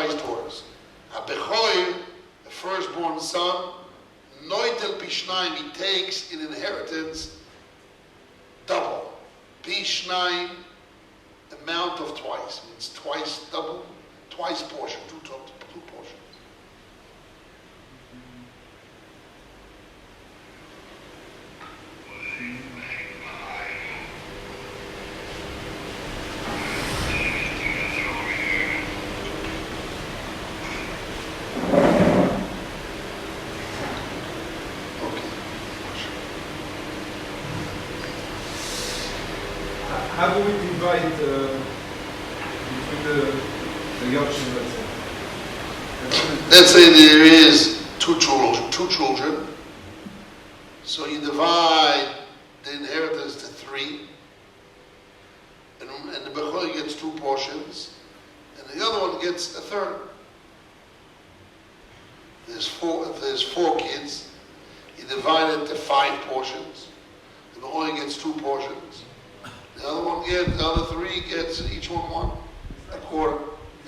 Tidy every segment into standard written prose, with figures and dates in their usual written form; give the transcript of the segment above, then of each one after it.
rabbis taught us. HaBechoir, the firstborn son, noitel pishnaim, he takes in inheritance double. Pishnaim, amount of twice. Means twice double, twice portion, two portions. How do we divide between the Yorkshire, let's say there is two children. So you divide the inheritance to 3, and the Bechor gets 2 portions, and the other one gets a third. If there's 4 kids, you divide it to 5 portions. The Bechor gets 2 portions. The other 3 gets each one a quarter,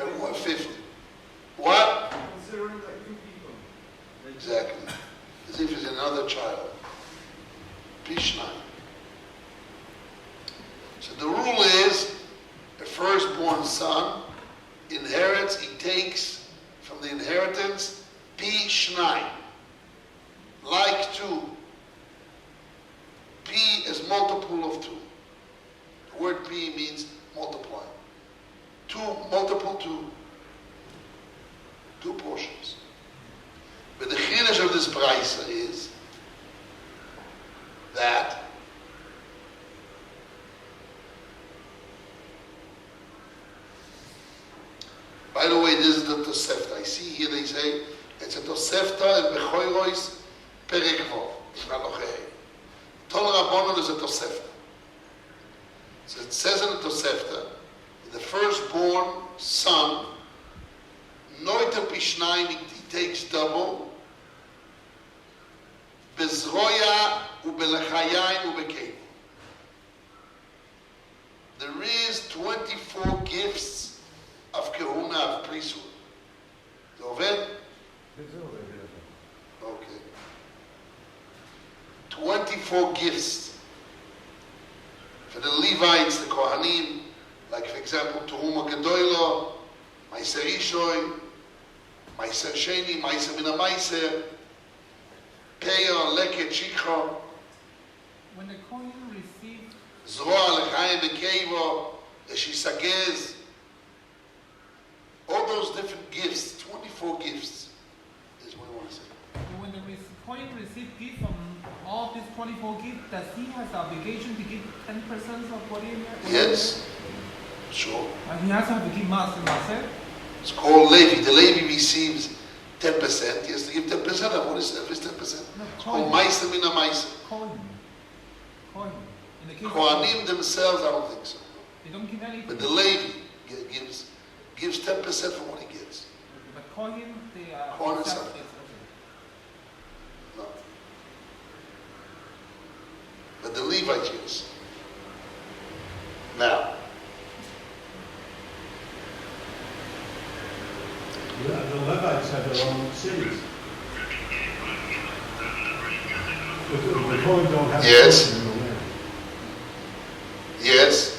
and 1/5. What? considering like 2 people? Exactly. As if it's another child. Pishnai. So the rule is, the firstborn son inherits, he takes from the inheritance Pishnai. Like 2. P is multiple of 2. The word P means multiply. 2, multiple 2 portions. But the chiddush of this brisa is that by the way, this is the Tosefta. I see here they say it's a Tosefta and Bechoirois Perikvov. Tol Rabbanon is a Tosefta. So it says in the Tosefta, the firstborn son, Noita Pishnayim, he takes double, Bezroya ubelechayim ubekev. There is 24 gifts of kahuna, of priesthood. Is it over? Okay. 24 gifts. For the Levites, the Kohanim, like for example, Teruma Gedoylo, Meiser Ishoy, Meiser Sheni, Meiser Mina Meiser, Peyo, Leket, Shikha. When the Kohen received Zroa, Lechayim, Bekevo, Eshisagez, all those different gifts, 24 gifts, is what I want to say. when the Kohen received gift from all these 24 gifts, does he have the obligation to give 10% of what he has? Yes, sure. He has to have to give Maser? It's called Levi. The Levi receives 10%. He has to give 10% of what is 10%. It's called Meiser Mina Meiser. Kohen. In the case Kohanim themselves, I don't think so. they don't give anything. But the Levi gives 10% from what he gets. But Kohen, they are... Kohen is something. No. But the Levites gives. Now, the Levites have their own cities. The Kohen don't have Yes. cities in the land. yes.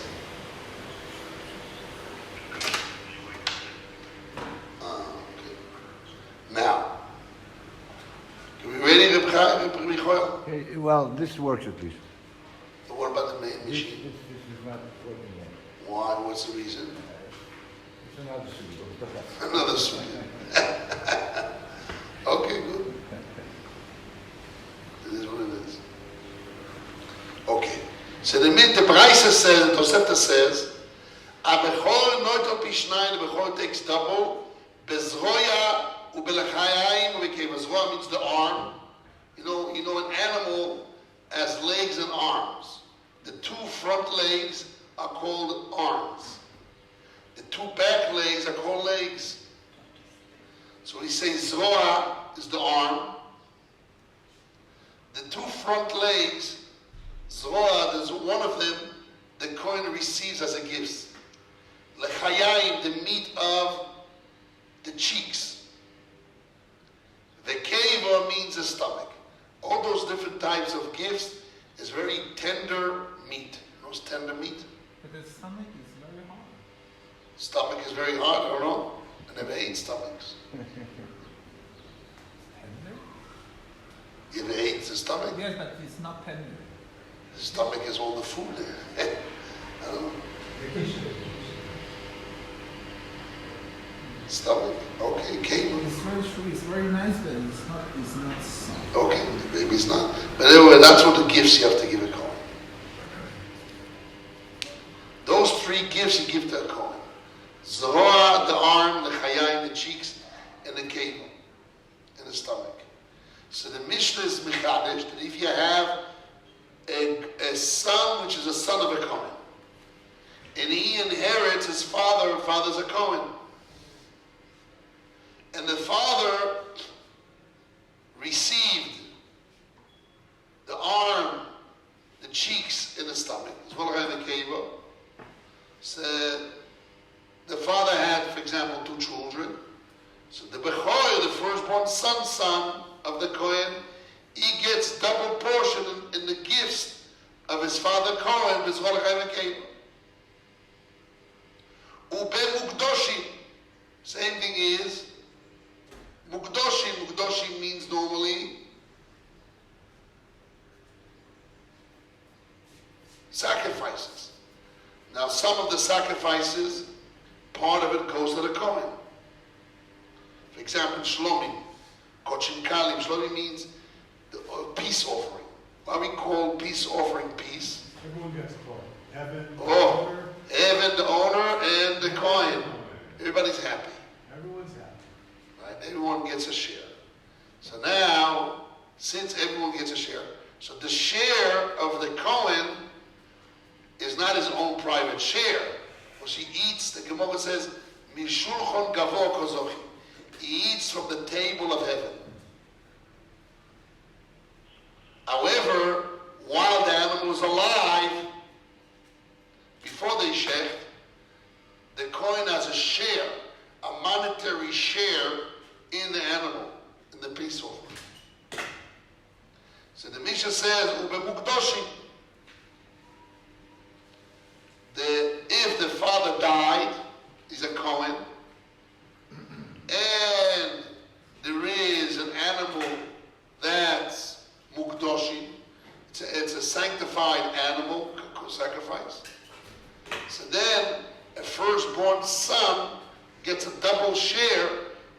Okay. Now, are we ready, Reb Michoel? Okay, well, this works at least. What about the main This machine? is not working yet. Why? What's the reason? It's another suit. Another swing. Okay, good. It is what it is. Okay. So the Brisa says, the Tosefta says, Abechor noito pishnai, the Bechor takes double, bezroya ubelechayim ubekev. Bezroya means the arm. You know, an animal has legs and arms. The 2 front legs are called arms. The 2 back legs are called legs. So when he says Zroa is the arm. The 2 front legs, Zroa, there's one of them the Kohen receives as a gift. Lechayim, the meat of the cheeks. Vekeva means the stomach. All those different types of gifts is very tender meat. You know what's tender meat? But the stomach is very hard. Stomach is very hard, I don't know. I never ate stomachs. Tender? You ever ate the stomach? Yes, but it's not tender. The stomach is all the food there. I don't know. Stomach, okay, cable. It's very true. It's very nice, but it's not soft. Okay, maybe it's not. But anyway, that's what the gifts you have to give a Kohen. Those three gifts you give to a Kohen. Zroa, the arm, the chayayim, the cheeks, and the cable, and the stomach. So the Mishnah is Mechadish, that if you have a son, which is a son of a Kohen, and he inherits his father, and father's a Kohen, and the father received the arm, the cheeks, and the stomach. So the father had, for example, 2 children. So the Bechor, the firstborn son of the Kohen, he gets double portion in the gifts of his father Kohen. Ube Mukdoshim. Same thing is Mukdoshim. Mukdoshim means normally sacrifices. Now some of the sacrifices, part of it goes to the Kohen. For example, Shlomim, Kochim Kalim. Shlomim means the peace offering. Why we call peace offering peace? Everyone gets a coin. Evan, Evan, the owner, and the Kohen. Everybody's happy. Everyone's happy. Right? Everyone gets a share. So now, since everyone gets a share, so the share of the Kohen is not his own private share. When she eats, the Gemara says, Mishulchon Gavo Kozochi. He eats from the table of heaven. However, while the animal is alive, before they shecht, the Kohen has a share, a monetary share in the animal, in the peace offering. So the Mishnah says, Ube Mukdoshim. If the father died, he's a Kohen, and there is an animal that's Mukdoshim, it's a sanctified animal, sacrifice. So then a firstborn son gets a double share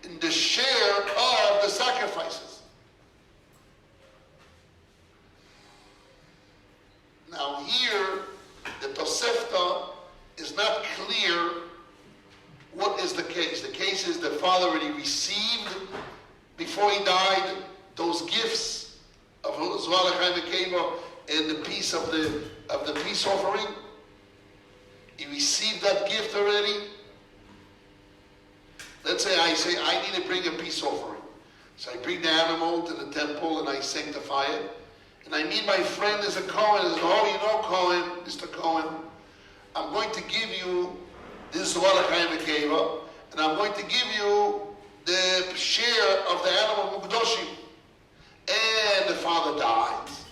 in the share of the sacrifices. Now here, the Tosefta is not clear what is the case. The case is the father already received, before he died, those gifts of Zvalachai Mekeva and the piece of the peace offering. He received that gift already. Let's say I need to bring a peace offering. So I bring the animal to the temple and I sanctify it. And I meet my friend as a Kohen. He says, oh, you know Kohen, Mr. Kohen, I'm going to give you this Zvalachai Mekeva, and I'm going to give you the share of the animal Mukdoshim. And the father dies.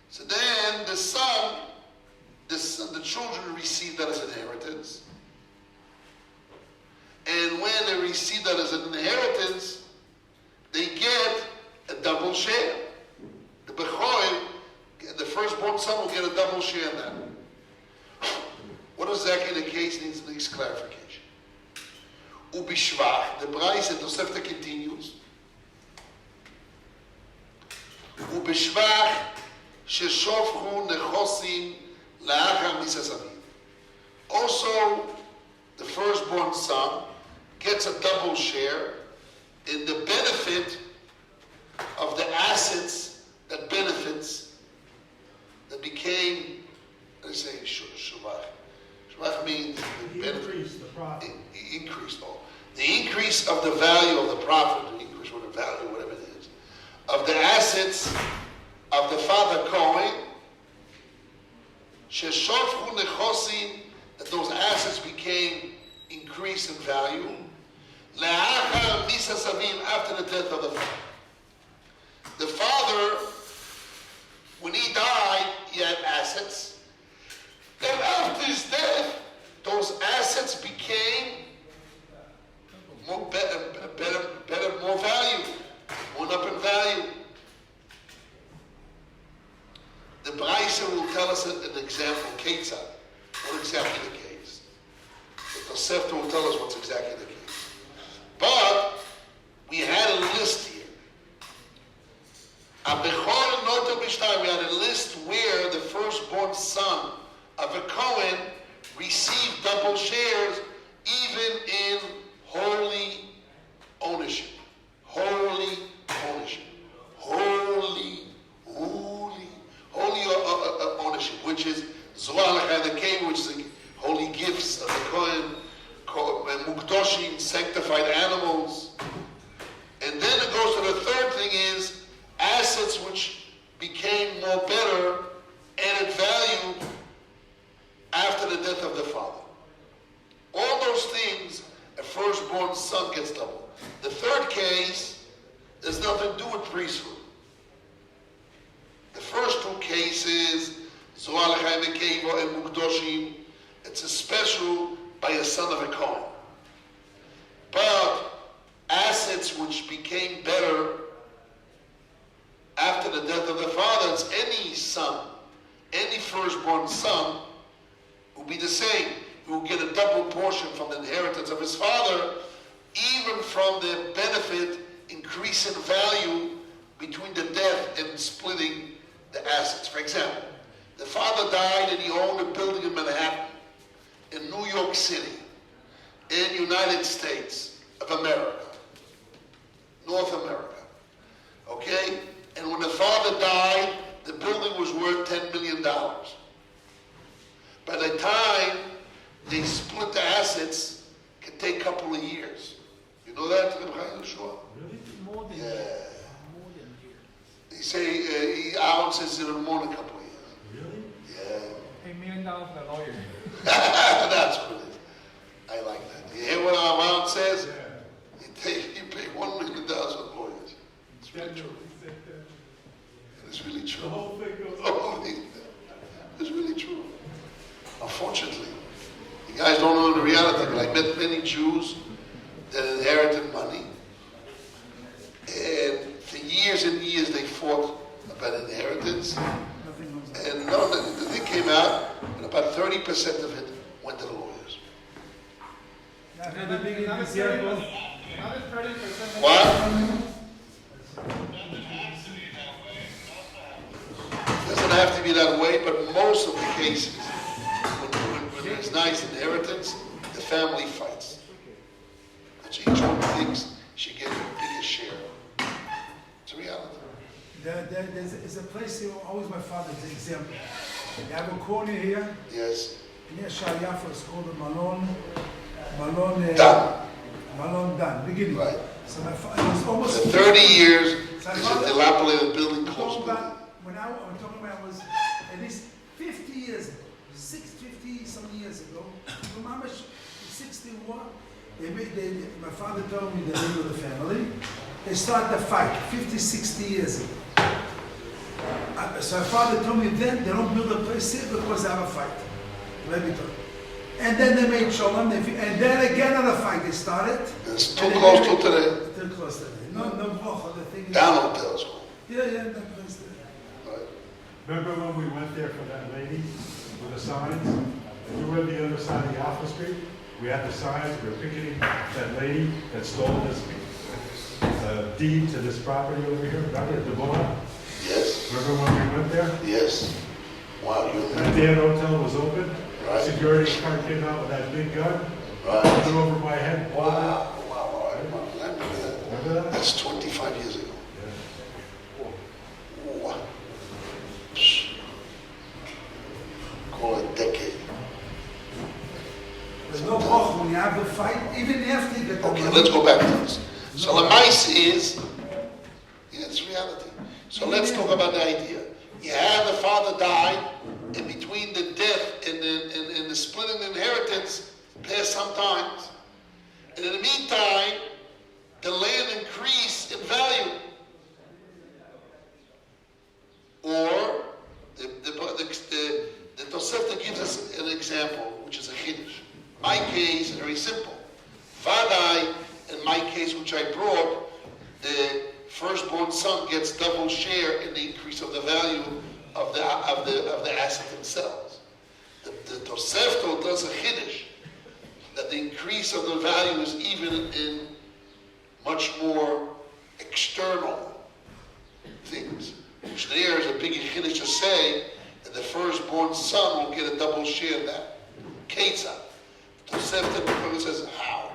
So then the son, the children receive that as inheritance. And when they receive that as an inheritance, they get a double share. The Bechor, the firstborn son, will get a double share in that. What is exactly the case needs clarification. Ubishvach, the Braisa, the Tosefta continues. Ubishvach, sheshofchu nechosim la'achar misasavim. Also, the firstborn son gets a double share in the benefit of the assets that became, let's say, shuvach. Shuvach means the benefit. Increase the profit. The increase of the value of the profit, the increase of the value, whatever it is, of the assets of the father Kohen, sheshofchu nechosim, that those assets became increased in value, Le'achar misa savim, after the death of the father. The father, when he died, he had assets. And after his death, those assets became more better, more value, went up in value. The Braisa will tell us an example, Ketzad, what exactly the case. The Tosefta will tell us what's exactly the case. But we had a list here. We had a list where the firstborn son of a Cohen received double shares, even in holy ownership. Holy ownership. Holy ownership, which is Zohar the cave, which is the holy gifts of the Kohen, Mukdoshim, sanctified animals. And then it goes to the third thing is assets which became more better, added value after the death of the father. All those things, a firstborn son gets double. The third case, there's nothing to do with priesthood. The first two cases, Zohar L'chaim Ekeva and Mukdoshim, it's a special by a son of a Kohen. But assets which became better after the death of the father, it's any son, any firstborn son will be the same. He will get a double portion from the inheritance of his father, even from the benefit increase in value between the death and splitting the assets. For example, the father died and he owned a building in Manhattan, in New York City, in United States of America, North America. Okay? And when the father died, the building was worth $10 million. By the time they split the assets, it can take a couple of years. You know that, Reb Chaim Yeshua? More than Yeah. more than years. They say, Aaron says in more than a couple of years. Really? Yeah. $1 million for the lawyer. That's what it is. I like that. You hear what Aaron says? Yeah. You pay $1 million for lawyers. It's really true. It's really The true. whole thing goes Oh, it's really true. Unfortunately, you guys don't know the reality. But I met many Jews that inherited money, and for years and years they fought about inheritance. And no, the thing came out, and about 30% of it went to the lawyers. And the big Another example. 30%. What? Doesn't have to be that way, but most of the cases, when there's nice inheritance, the family fights. And so each one thinks she gets the biggest share. It's a reality. There's a place here, always my father's example. You have a corner here, Yes. near Shayafa, it's called a Malon Done. Dan, beginning. Right. So my father, it was almost... For 30 years, So it's my a father- dilapidated building, I'm closed talking building. about, when I'm talking about, I was at least 50 years ago, 50 some years ago, Mama 61, my father told me the name of the family, they started a fight 50, 60 years ago. So my father told me then they don't build a place here because they have a fight. Let me tell you. And then they made shalom, and then again another fight they started. It's too close to today. Too close to today. No, bracha, the thing is... Down hotels. Yeah, that place there. Right. Remember when we went there for that lady with the signs? If you were on the other side of the Alpha Street, we had the signs, we were picketing that lady that stole this deed to this property over here, remember at the Boa? Yes. Remember when we went there? Yes. Wow, you That Dan Hotel was open, Right. security car came out with that big gun, Right. threw over my head. Wow. Wow. I remember that. Remember that? That's 25 years ago. Wow. Psh. Call it a decade. There's no bracha when you have the fight, even after you get the Okay, money. let's go back to this. So the mice is, yeah, it's reality. So let's talk about the idea. You have the father died, and between the death and the splitting inheritance, passed some times, And in the meantime, the land increased in value. Or the Tosefta gives us an example, which is a chiddush. My case is very simple. Vadai, in my case, which I brought, the firstborn son gets double share in the increase of the value of the asset themselves. The Tosefta does a chiddush that the increase of the value is even in much more external things. Which there is a big chiddush to say that the firstborn son will get a double share of that. Ketzah. Tosefta B'Torah says, how?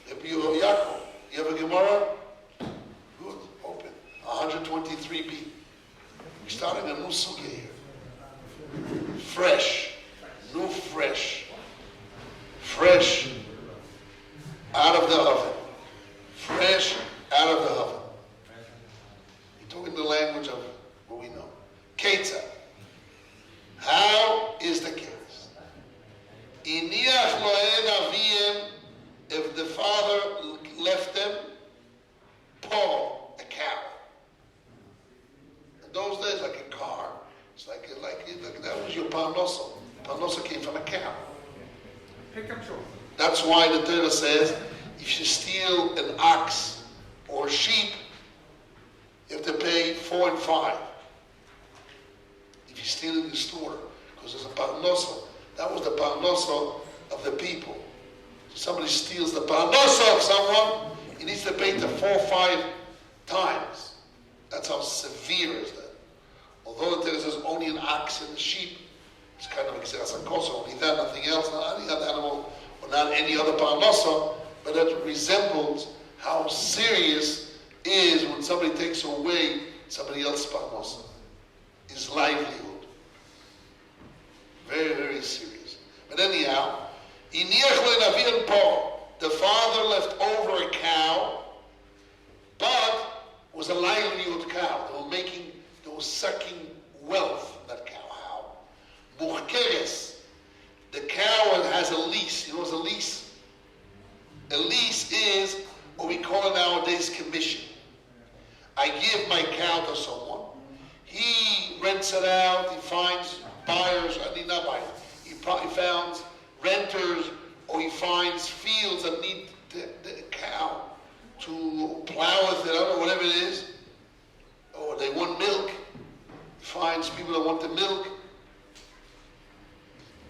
Yaakov. You have a Gemara? Good. Open. 123b. We're starting a new sugya here. Fresh. New fresh. Fresh out of the oven. Fresh out of the oven. We're talking the language of what we know. Ketzah. How is the case? Iniach lo'en aviyem, if the father left them, Paul, a cow. In those days, like a car, it's like that was your parnosa. Parnosa came from a cow. Pickup truck. That's why the Torah says, if you steal an ox or a sheep, you have to pay 4 and 5. If you steal it in the store, because there's a parnosa. That was the parnosa of the people. So somebody steals the parnosa of someone, he needs to pay to 4 or 5 times. That's how severe is that. Although the Torah says only an ox and a sheep, it's kind of exasakosa, only that, nothing else, not any other animal, or not any other parnosa, but it resembles how serious is when somebody takes away somebody else's parnosa, his livelihood. Very, very serious. But anyhow, the father left over a cow, but was a livelihood cow. They were sucking wealth from that cow. How? Muhkeres. The cow has a lease. You know what's a lease? A lease is what we call nowadays commission. I give my cow to someone. He rents it out. He finds buyers. I mean, not buyers. He probably finds renters, or he finds fields that need the cow to plow with it. I don't know, whatever it is. Or they want milk. He finds people that want the milk.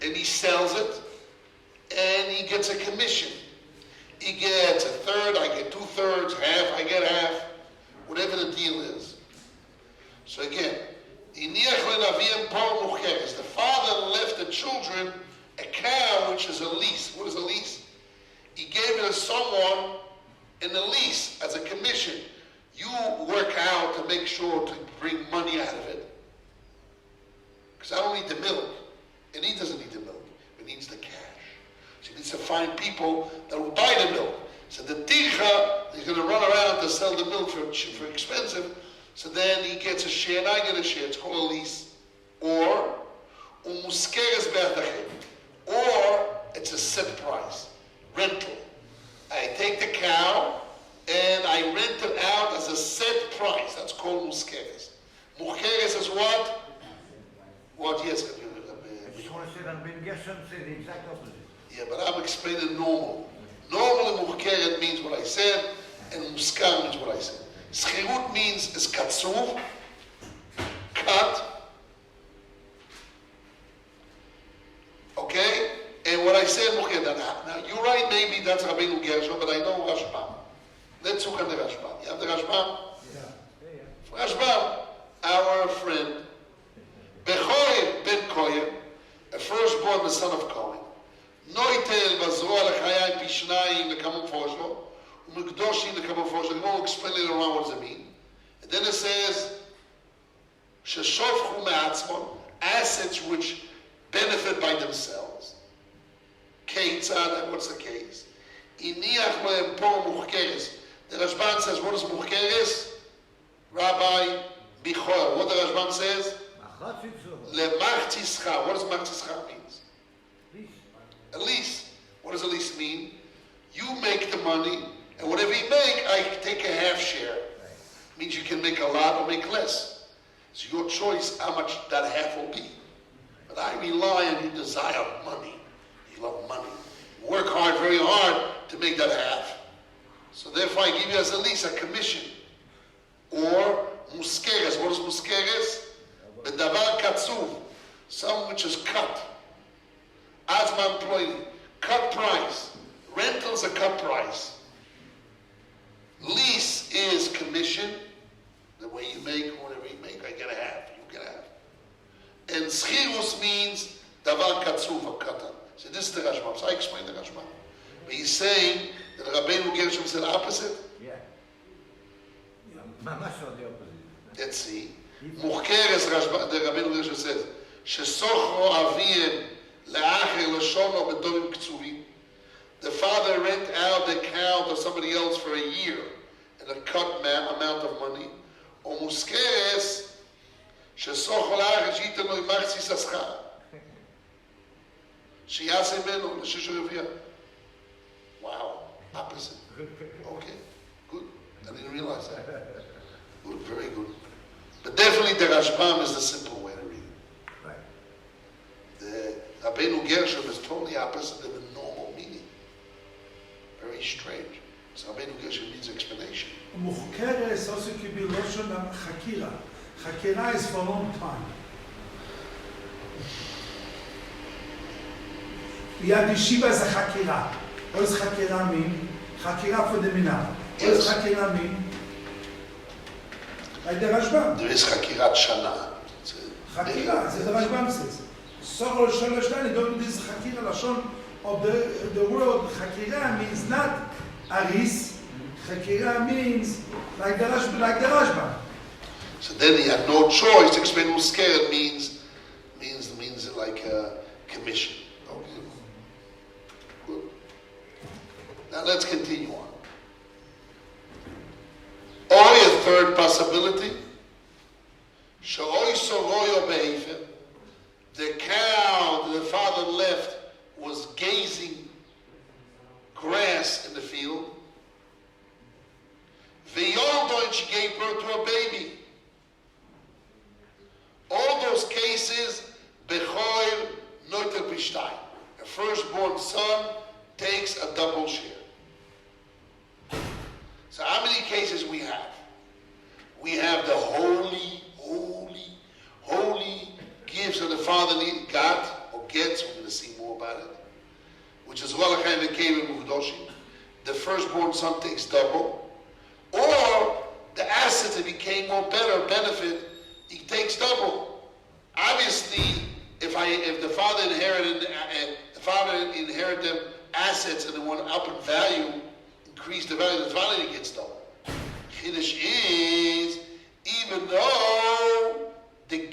And he sells it. And he gets a commission. He gets 1/3, I get 2/3, half, I get half. Whatever the deal is. So again, the father left the children a cow, which is a lease. What is a lease? He gave it to someone in a lease as a commission. You work out to make sure to bring money out of it. Because I don't need the milk. And he doesn't need the milk. He needs the cash. So he needs to find people that will buy the milk. So the tircha, he's going to run around to sell the milk for expensive. So then he gets a share and I get a share. It's called a lease. Or it's a set price. Rental. I take the cow and I rent it out as a set price. That's called muskeres. Muskeres is what? What? Yes. Yeah, but I'm explaining normal. Normally muhkeret means what I said, and muskar means what I said. Schirut means is katsuv, cut. Okay? And what I said, muhkeret. Now, you're right, maybe that's Rabbeinu Gershon, but I know Rashbam. Let's look at the Rashbam. You have the Rashbam? Yeah. Rashbam, our friend, Bechoyer ben Koyer, a firstborn, the son of Cohen. Noitel bazroa lechayai pishnayim lekamufos lo, umikdoshim lekamufos lo. We won't explain it around what does it mean. And then it says, sheshofchu me'atzmon, assets which benefit by themselves. Keitzad, what's the case? Iniach lohem po muhkeres. The Rashbam says, what is muhkeres? Rabbi Michoel. What the Rashbam says? Lemachtischa. What does machtischa mean? A lease. What does a lease mean? You make the money, and whatever you make, I take a half share. Means you can make a lot or make less. It's your choice how much that half will be. But I rely on your desire of money. You love money. You work hard, very hard, to make that half. So therefore I give you as at least a commission. Or muskeres. What is muskeres? Bedavar katsuv. Something which is cut. As my employee. Cut price. Rental is a cut price. Lease is commission. The way you make, whatever you make, I get a half. You get a half. And schirus means davar katsuv, a katan. So this is the Rashba. So I explain the Rashba. But he's saying that Rabbeinu Gershom said opposite. Yeah. Mamash or the opposite. Let's see. Muhkeres Rashba, the Rabbeinu Gershom says, Shesochro aviem le'acher l'shono b'dovim ktsuvim. The father rent out the cow to somebody else for a year in a cut amount of money. Or muskeres shesochro la'acher she'iten lo imachsi saschar. Sheyase meno l'shishu revia. Wow, opposite. Okay, good. I didn't realize that. Good, very good. But definitely the Rashbam is the simple way to read it. Right. The Rabbeinu Gershom is totally opposite of the normal meaning. Very strange. So Rabbeinu Gershom needs explanation. Muhkeres also could be loshon of chakira. Chakira is for a long time. Yad Yeshiva is a chakira. What does chakira mean? Chakira for the minah. What does chakira mean? Like the Rashbam. There is Chakirat Shana. Chakira, as the Rashbam says. Sorol Shalosh Dani, don't do this chakira lashon of the word. Chakira means not aris. Chakira means like the Rashbam. So then he had no choice to explain musker means like a commission. Okay. Good. Now let's continue on. Or a third possibility. The cow that the father left was gazing grass in the field. And she gave birth to a baby. All those cases, Bechoil Noiter Bishtai. A firstborn son takes a double share. So how many cases we have? We have the holy gifts that the father got or gets. We're going to see more about it. Which is Rolachayim that came in Mukdoshim. The firstborn son takes double. Or the assets that became more better benefit, he takes double. Obviously, if the father inherited them assets and it went up in value, increased the value, the father gets double. Chiddush is, even though the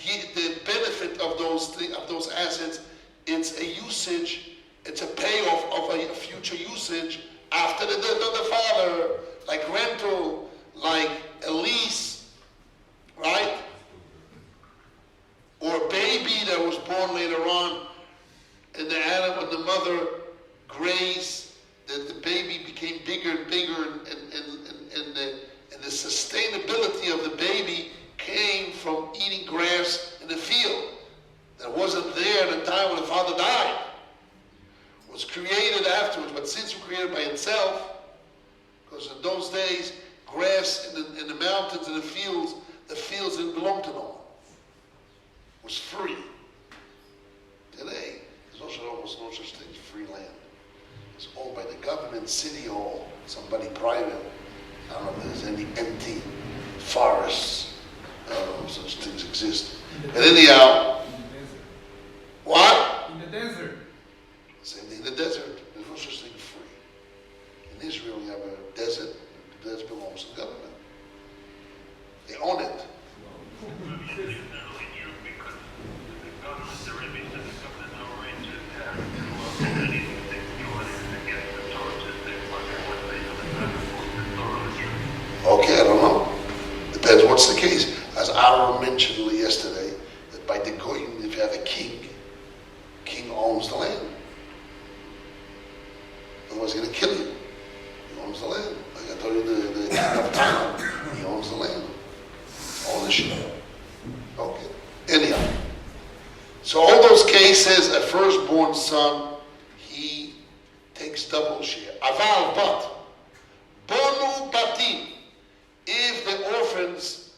benefit of those assets, it's a usage, it's a payoff of a future usage after the death of the father, like rental, like a lease, right? Or a baby that was born later on, and the animal and the mother grazed, that the baby became bigger and bigger, and the sustainability of the baby came from eating grass in the field that wasn't there at the time when the father died. It was created afterwards, but since it was created by itself, because in those days, grass in the mountains and the fields didn't belong to no one. It was free. Today, there's almost no such thing as free land. It's owned by the government, city, or somebody private. I don't know if there's any empty forests. I don't know if such things exist. But anyhow, what? In the desert. Same thing in the desert. There's no such thing as free. In Israel, you have a desert. The desert belongs to the government. They own it. Okay, I don't know. Depends what's the case. As Aaron mentioned yesterday, that by the Goyim, if you have a king owns the land. Otherwise he's going to kill you. owns the land. Like I told you, the of Thailand, he owns the land. Ownership. Okay. Anyhow. So all those cases, a firstborn son, he takes double share. Aval, but, bonu batim, if the orphans,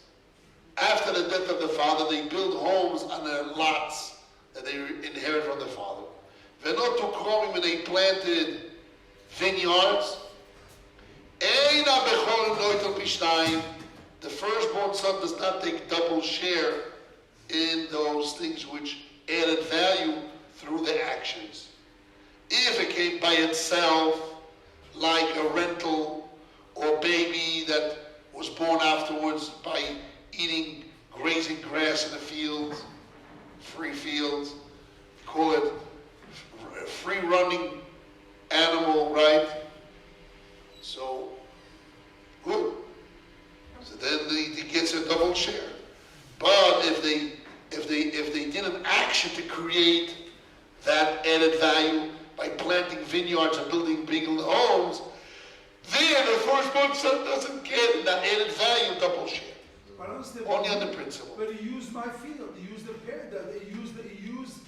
after the death of the father, they build homes on their lots that they inherit from the father. Venot ukromim, and they planted vineyards. Eina bechol noitel pishnayim, the firstborn son does not take double share in those things which added value through the actions. If it came by itself, like a rental or baby that was born afterwards by eating, grazing grass in the fields, free fields, call it a free-running animal, right? So, good. So then he gets a double share. But if they did an action to create that added value by planting vineyards and building big homes, then the firstborn son doesn't get that added value double share. Only on the principle. But he used my field. He used he used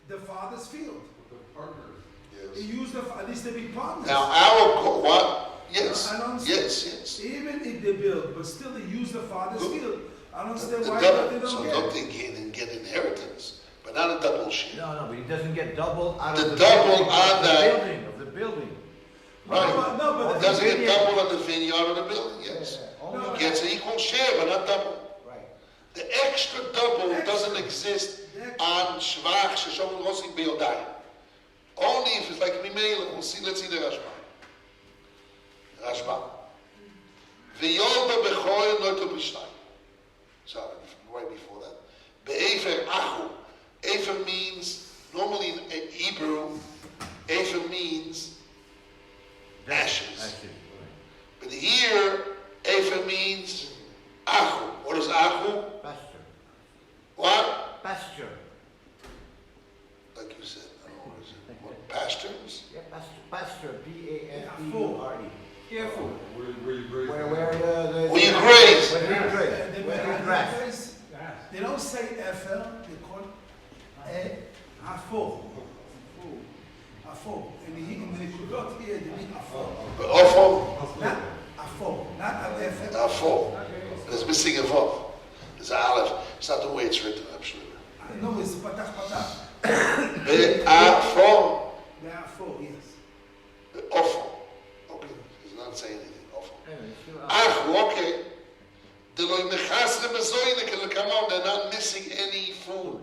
the father's field. The partner. Yes. He used at least they be partners. Now what? Yes. I don't understand. Yes. Even if they build, but still they use the father's Good. field. I don't understand The why double. they don't So get. don't think he didn't get inheritance, but not a double share. No, but he doesn't get double out The of the double building, on that. of the building. Right. No, but Doesn't get double on the vineyard or the building, yes. Only- No, He gets an equal share, but not double. Right. The extra double doesn't exist on Shvach, Sheshavim, Rosing, Be'odayim. Only if it's like Mimela. Let's see the Rashba. V'yolda b'choy noito b'shnai. Sorry, right before that. Be'efer achu. Efer means, normally in Hebrew, Efer means ashes. But here, Efer means achu. What is achu? Pasture. What? Pasture. Like you said, I don't know what is it. What, pastures? Yeah, pasture. P-A-S-T-U-R-E. Careful. Where you graze. Where the Where you graze. Where you graze. They- Where you grass. They don't say Efer, they call it Afo. Afo. In the Kudot here, they mean Afo. Ofo? Not Afo, not Al-Efer. Afo. There's missing a vav. There's an aleph. It's not the way it's written, absolutely. No, it's Patach. Be'afo. They are Afo, yes. Ofo. Okay. He's not saying anything. Ofo. Anyway, sure. Achu, okay. They're not missing any food.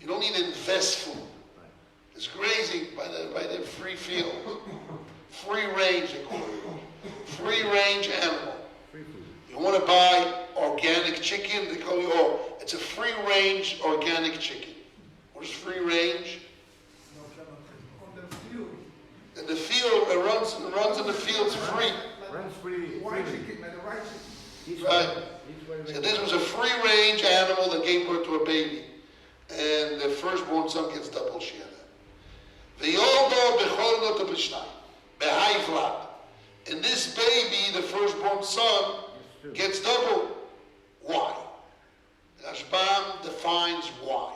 You don't need to invest food. It's grazing by the free field. Free range, they call it. Free range animal. Free food. You want to buy organic chicken, they call you, it's a free range organic chicken. What is free range? On the field. In the field, it runs in the fields free. Runs free. White freely. chicken, the white chicken. Each Right. one- each one So makes- this was a free range animal that gave birth to a baby. And the firstborn son gets double share. V'yoldo b'chol noto b'shnai. B'hai vlad. And this baby, the firstborn son, gets double. Why? Rashbam defines why.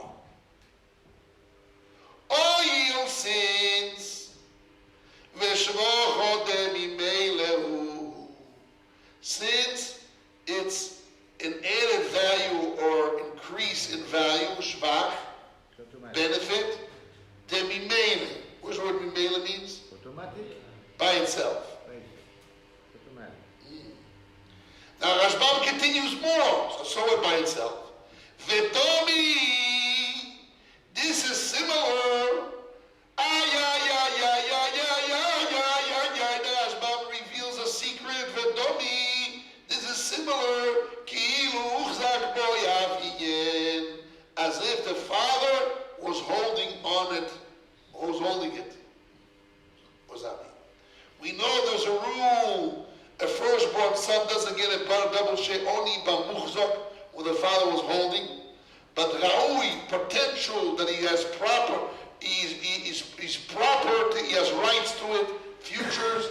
Oil sins. V'shvocho demimelehu. Since it's an added value or increase in value, shvach, Automatic. benefit, demimele. What's the word mimele means? Automatic. By itself. Right. Automatic. Now Rashbam continues more, so it by itself. V'tomi, this is similar. The Rashbam reveals a secret. V'tomi, this is similar. Ki'ilu uchzak bo yaviyen, as if the father was holding on it, was holding it. What does that mean? We know there's a rule. A firstborn son doesn't get a double share only mamוחזק, where the father was holding. But Raui, potential that he has proper, he's proper, he has rights to it, futures.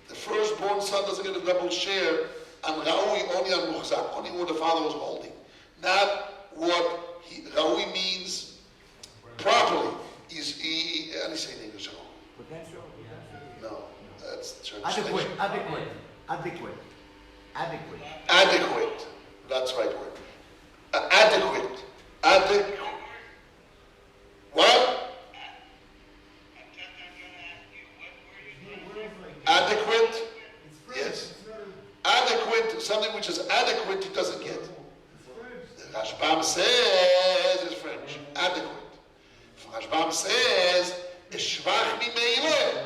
The firstborn son doesn't get a double share on Maraui, only on Mohzak, only what the father was holding. Not what Raui means properly. How do you say in English? Potential? No, that's Adequate, translation. adequate. Adequate. That's the right word. Adequate. Adequate. What? Adequate? Yes. Adequate, something which is adequate, he doesn't get. The Rashbam says, it's French, adequate. Rashbam says, Shvach Mimeile.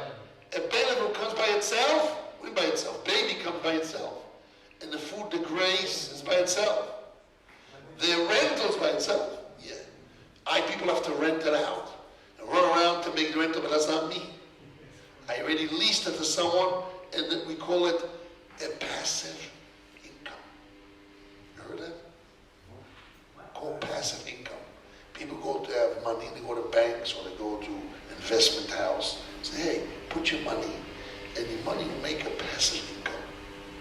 A baby who comes by itself, what by itself? Baby comes by itself. And the food, the grace is by itself. The rental's by itself. Yeah. People have to rent it out. And run around to make the rental, but that's not me. I already leased it to someone, and then we call it a passive income. You heard that? Called passive income. People go to have money, they go to banks or they go to investment house. Say, hey, put your money, and your money will make a passive income.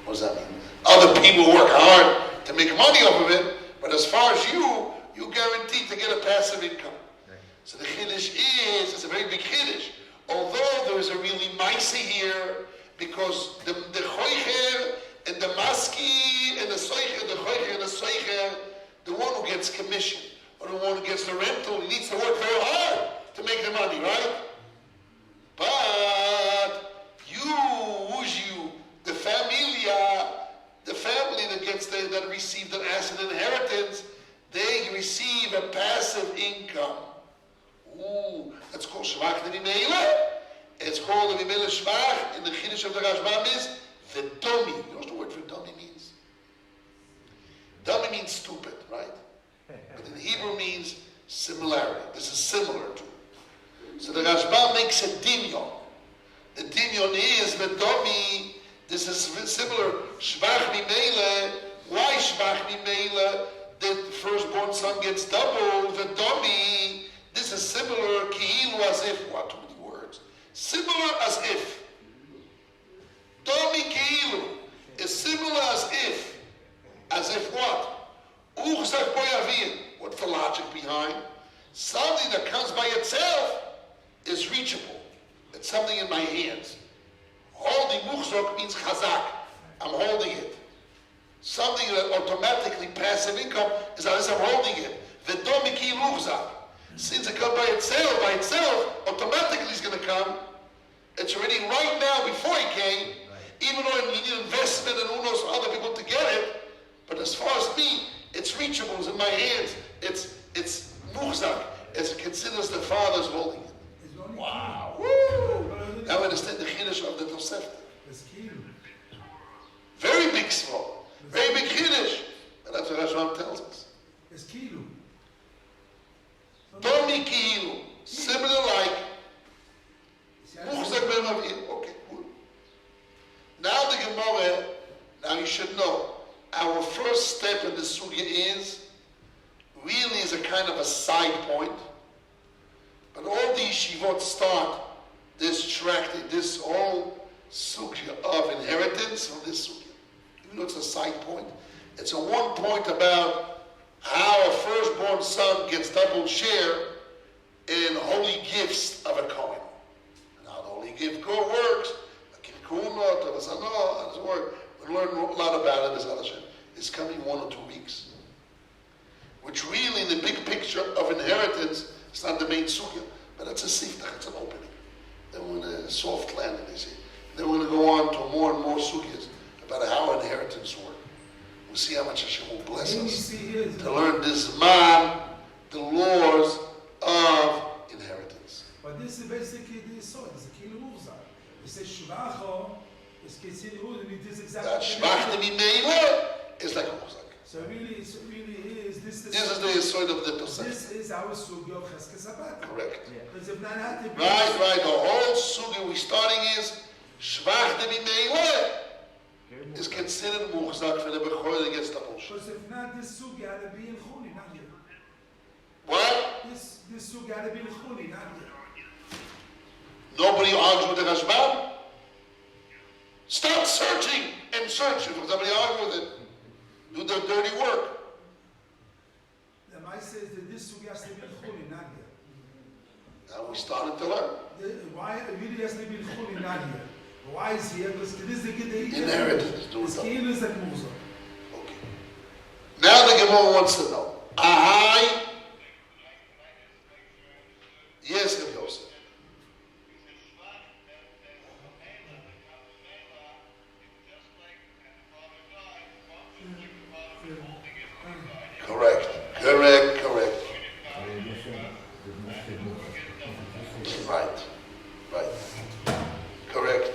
What does that mean? Other people work hard to make money off of it, but as far as you're guaranteed to get a passive income. Right. So the chiddush it's a very big chiddush. Although there is a really ma'aseh here, because the choicher and the maski and the soicher, the choicher and the soicher, the one who gets commission or the one who gets the rental, he needs to work very hard to make the money, right? But the family that gets that received an asset inheritance, they receive a passive income. Ooh, that's called shvach d'mimela. It's called the mimela shvach. In the chiddush of the Rashbam is v'domi. You know what the word v'domi means? Domi means stupid, right? But in Hebrew means similarity. This is similar to. So the Rashbam makes a dinyon. The dinyon is v'domi. This is similar. Shvach mimela. Why shvach mimela? The firstborn son gets double. V'domi. This is similar, ki'ilu, as if. What, too many words. Similar as if. Domi ki'ilu is similar as if. As if what? Uchzak boyavir. What's the logic behind? Something that comes by itself is reachable. It's something in my hands. Holding muchzak means chazak. I'm holding it. Something that automatically passive income is as I'm holding it. V'domi ki'ilu uchzak. Since it comes by itself, automatically it's going to come. It's already right now before it came, even though you need investment and who knows other people to get it. But as far as me, it's reachable, it's in my hands. It's muhzak. It considers the father's holding it. Wow. Woo! Now I understand the chiddush of the Tosefta. Very big small. Very big chiddush. And that's what Rashbam tells us. It's kilu. Domi ki'ilu, similar like Muhzak ben Mavir. Okay, good. Now the Gemara, now you should know, our first step in the sugya is a kind of a side point, but all the yeshivot start this track, this whole sugya of inheritance from this sugya. Even though it's a side point, it's a one point about how a firstborn son gets double share in holy gifts of a Kohen. And how the holy gift works, we'll learn a lot about it, it's coming 1 or 2 weeks. Which really, in the big picture of inheritance, it's not the main sugya, but it's a siftach, it's an opening. Then we're in a soft landing, they say. Then we're going to go on to more and more sugyas about how inheritance works. We'll see how much Hashem will bless us to learn this man, the laws of inheritance. But this is basically the sword. It's a kilu muhzak. It says shvacho. It's kilu. It is exactly. That shvach d'mimela is like a muhzak. So really is this. This is the sword of the Tosefta. This is our sugya of cheskes sabat. Correct. Because if not had to be Right. The whole sugya we're starting is shvach d'mimela is considered muhzak for the bechor that gets double share. Because if not, this sugya had to be in chuli, not here. What? This sugya had to be in chuli, not here. Nobody argues with the Rashbam? Stop searching and searching. If somebody argue with it, do the dirty work. The Mai says that this sugi has to be chuli, not here. Now we started to learn. Why it really has to be chuli, not here? Why is here? Because this is the Inheritance. Do It's it. kilu is like muzak. Okay. Now the Gemara wants to know. Ahai. Yes, Rabbi Yosef. Correct. Right. Correct.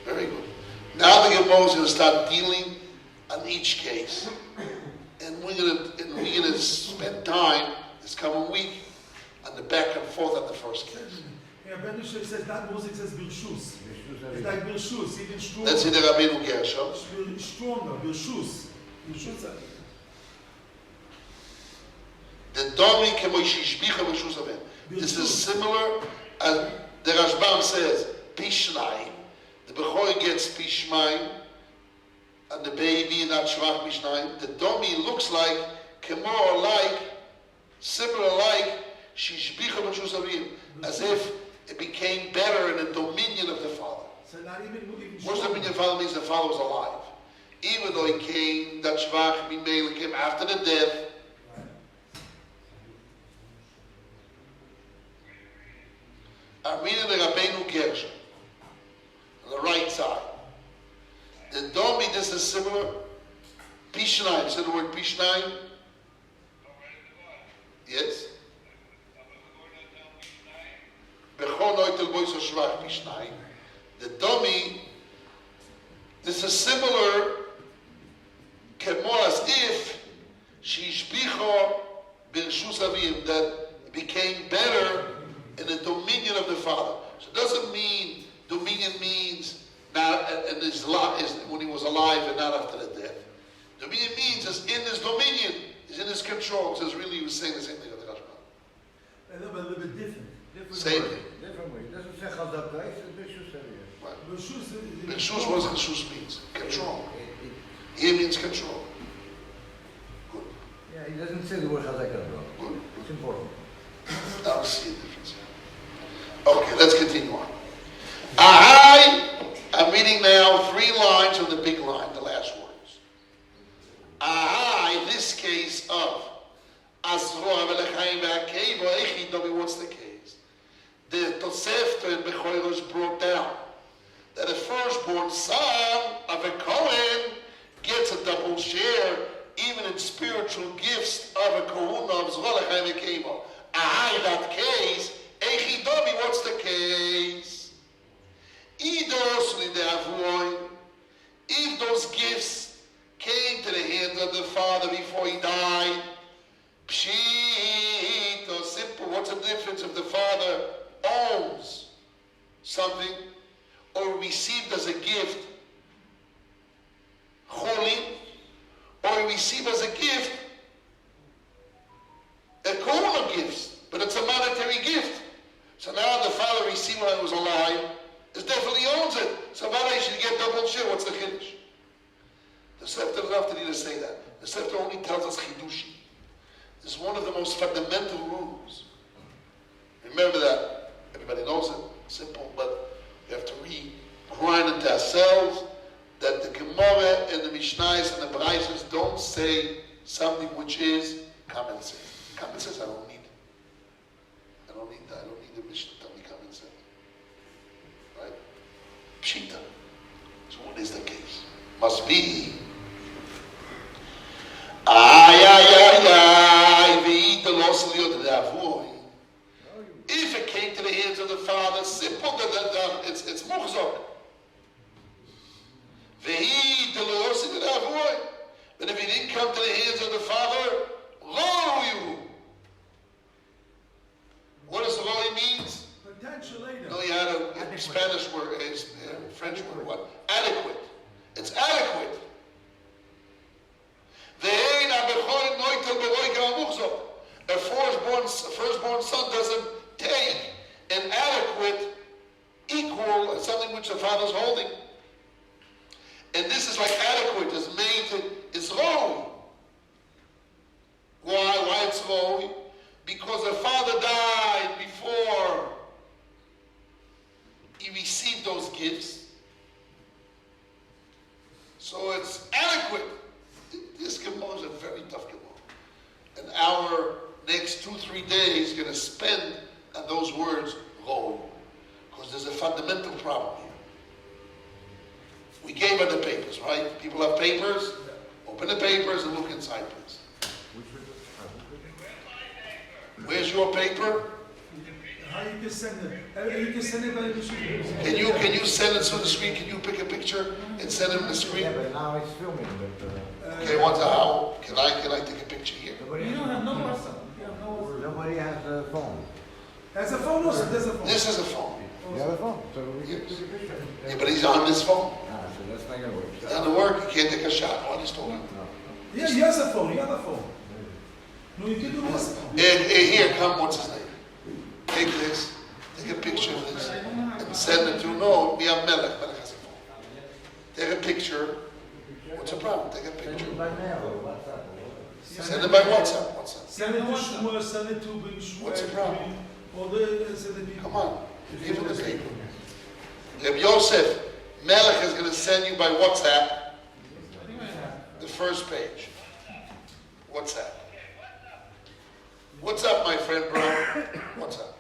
Very good. Now the Gemara is going to start dealing on each case, and we're going to spend time this coming week on the back and forth on the first case. Yeah, Ben Yosef says that music says Birshus. It's like Birshus, even stronger. Let's see the Rabbeinu Gershom. Stronger, Birshus. Birshus. The Domi Kemoishishbicha B'Shusavim. This is similar as the Rashbam says, Pishnayim. The Bechor gets Pishmayim, and the baby not Shvach Pishnayim. The Domi looks like, Kemo like, similar like, Shishbicha B'Shusavim, as if it became better in the dominion of the Father. So not even What's the dominion of the Father means the Father was alive. Even though he came, that Shvach Mimele came after the death. I'm reading the Rabbeinu Gershom on the right side. The Domi, this is similar. Pishnayim, say the word Pishnayim? Yes? Bechor noitel bois shvach Pishnayim. The Domi, this is similar, kemo as if shishbicho birshus avim, that it became better in the dominion of the Father. So it doesn't mean dominion means now in his life, when he was alive and not after the death. Dominion means is in his dominion, is in his control. So it's really he was saying the same thing with the Rashbam. a little bit different. Same thing. Different way. It doesn't say Chazakah, it's Bishus area. Right. Birshus. Bershus, what does Bershus means? Control. Here means control. Good. Yeah, he doesn't say the word Chazakah, bro. Good. It's important. I don't see a difference. Okay, let's continue on. I'm reading now 3 lines from the big line, the last words. This case of Azroa v'lechaim v'akevo echidomi, what's the case? The Tosefta in Bechoros brought down that a firstborn son of a Kohen gets a double share, even in spiritual gifts of a Kohuna of Azroa v'lechaim v'akevo. That case, echidomi, what's the case? If those gifts came to the hands of the father before he died, pshita, simple. What's the difference if the father owns something or received as a gift, choli, or received as a gift, a kohuna gifts, but it's a monetary gift. So now the father received when he was alive. It definitely owns it. So why should get double share? What's the chiddush? The Sefter doesn't have to need to say that. The Sefter only tells us chidushi. This is one of the most fundamental rules. Remember that. Everybody knows it. Simple, but we have to grind into ourselves that the Gemara and the Mishnayos and the Braisos don't say something which is common sense. Common sense I don't need. I don't need that. I don't need the Mishnah to tell me common sense. Right? Pshita. So what is the case? Must be. If it came to the hands of the father, simple, it's mohzok. But if it didn't come to the hands of the father, lo. What does lo means? Potential later. No, you had a Spanish word, a French word, what? Adequate. It's adequate. A firstborn son doesn't take an adequate, equal, something which the father's holding. And this is like adequate, it's made, it's wrong. Why it's wrong? Because the father died before he received those gifts. So it's adequate. This Gemara is a very tough Gemara. And our next 2-3 days going to spend on those words wrong. Because there's a fundamental problem here. We gave her the papers, right? People have papers. Open the papers and look inside, please. Where's your paper? How you can send it? You can send it by the machine. Can you send it to the screen? Can you pick a picture and send it on the screen? Yeah, but now it's filming. But, Okay, how? Can I take a picture here? You don't have no WhatsApp. You have no WhatsApp. nobody has a phone. There's a phone also. There's a phone. This is a phone. You have a phone, so we Yes. can take a picture. Yeah, but he's on this phone. Ah, so that's not gonna work. It doesn't work. You can't take a shot. What is talking? No. Yeah, he has a phone. You have a phone. No, you can do this. Here, come. What's his name? Take this. Take a picture of this and send it to. No, we have Melech. Melech has a phone. Take a picture. What's the problem? Take a Send picture. it by mail or WhatsApp. Send it by WhatsApp. WhatsApp. Send it to Shmuel. Send it to Ben Shmuel. What's the problem? All the send the people. Come on. Give him the paper. Reb Yosef, Melech is going to send you by WhatsApp the first page. WhatsApp. What's up, my friend, bro? What's up?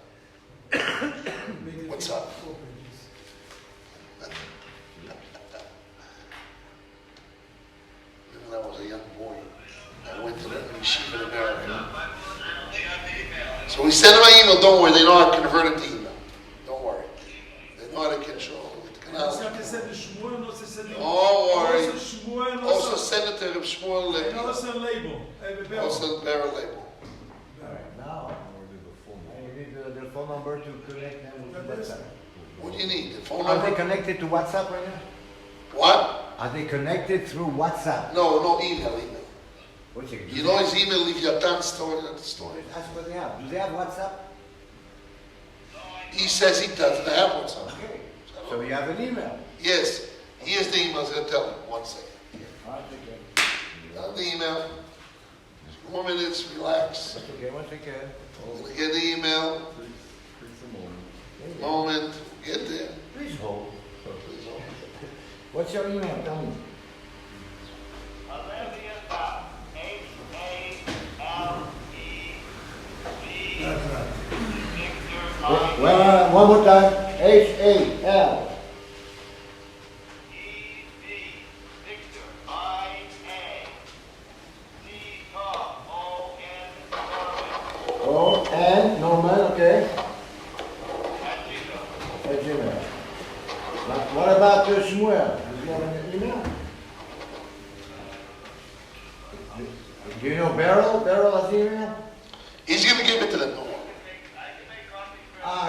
What's up? When I was a young boy, I went to the yeshiva in America. So we send them an email. Don't worry, they know how to convert it to email. Don't worry. They know how to control it. Also, I can send to Shmuel. Also, send it. Don't worry. Also, Shmuel. Also send it to Reb Shmuel. And also label. Also the barrel label. Alright, now, you need the phone number to connect them with WhatsApp. What do you need? The phone Are they number? connected to WhatsApp right now? What? Are they connected through WhatsApp? No, email. What's it? You know his email, Leviathan story, that story. That's what they have. Do they have WhatsApp? He says he doesn't have WhatsApp. Okay. So you have an email. Yes, here's the email. I was going to tell you. 1 second. Alright, okay. Got the email. 4 minutes, relax. That's okay, once again. Gonna get the email. Moment. Get there. Please hold. Please hold. What's your email? Tell me. Well, one more time. H-A-L. O-N, Norman, okay. At Gmail. What about Shmuel? Does he have an email? Do you know Beryl? Beryl has email? He's going to give it to them. Don't worry.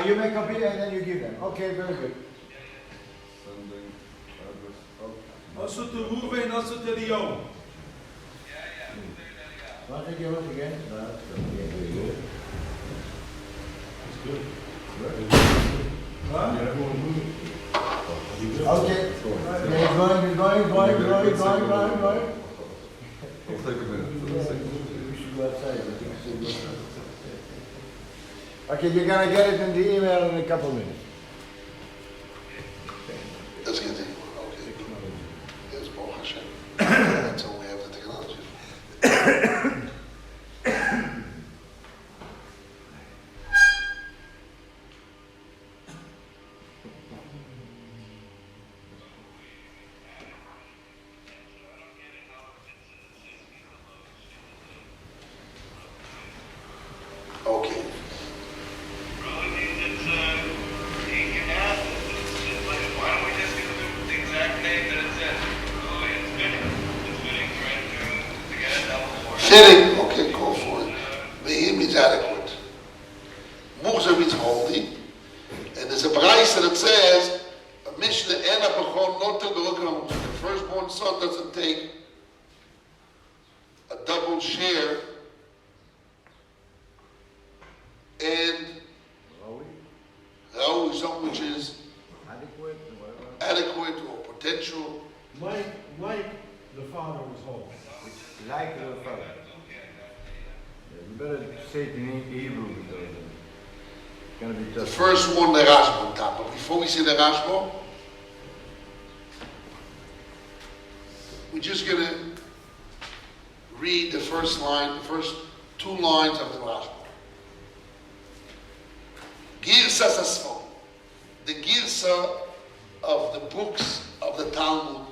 You make a copy and then you give them. Okay, very good. Also to Ruben and also to Leo. Once again, once again. Very good. Huh? Okay. Yeah, going. It'll take a minute. We should go outside. Okay, you're gonna get it in the email in a couple of minutes. Let's continue. Okay. Yes, Baruch Hashem. That's all we have the technology. Okay. Fitting, okay, go for it. Behim means adequate. Muhzer means holy. And there's a braisa that says, a Mishnah and a Bechor not till the firstborn son doesn't take a double share. And Raui, something which is Adequate or whatever. adequate or potential. like the father was whole. Like the father. You better say it in Hebrew because it's going to be The tough. first one, the Rashba on top. But before we see the Rashba, we're just going to read the first line, the first 2 lines of the Rashba. Girsa Sasfon, the Girsa of the books of the Talmud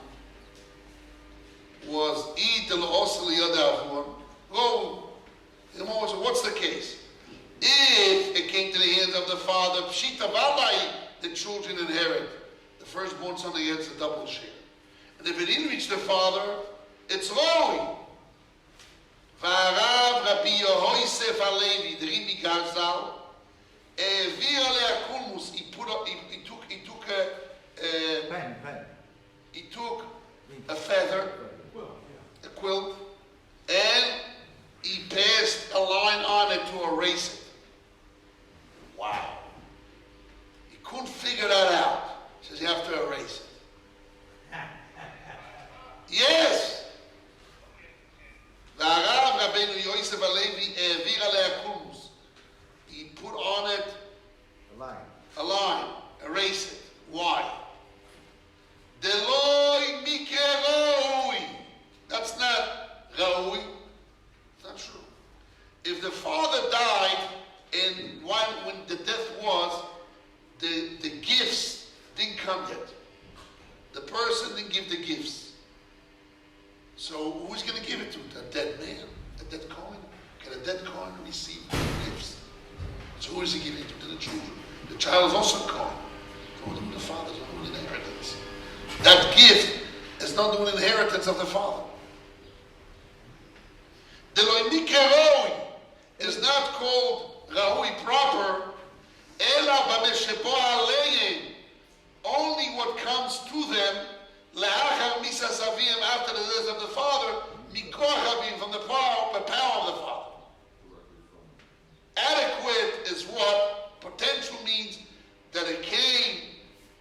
was Idel Osel Yadavon. What's the case? If it came to the hands of the father, Pshita Valai, the children inherit. The firstborn son gets a double share. And if it didn't reach the father, it's Roi. Va'arav Rabbi Yehoisef Alevi, the Rimi Garzal, Evir Alea Kulmus, he took a feather, a quilt, and he passed a line on it to erase it. Wow. He couldn't figure that out. He says you have to erase it. Yes. V'arav Rabbeinu Yosef Alevi Evir Alea Kulmus. He put on it a line, erase it. Why? Deloi Mike Raui. That's not Raui. It's not true. If the father died and when the death was, the gifts didn't come yet. The person didn't give the gifts. So who's going to give it to? A dead man? A dead Kohen? Can a dead Kohen receive gifts? So who is he giving it to? The children. The child is also Kohen. The father is not doing inheritance. That gift is not doing inheritance of the father. The loimike Raui is not called Raui proper. Ela b'meshebo aleim. Only what comes to them le'achar misas avim, after the death of the father, mikoach avim, from the power of the father. Adequate is what potential means, that it came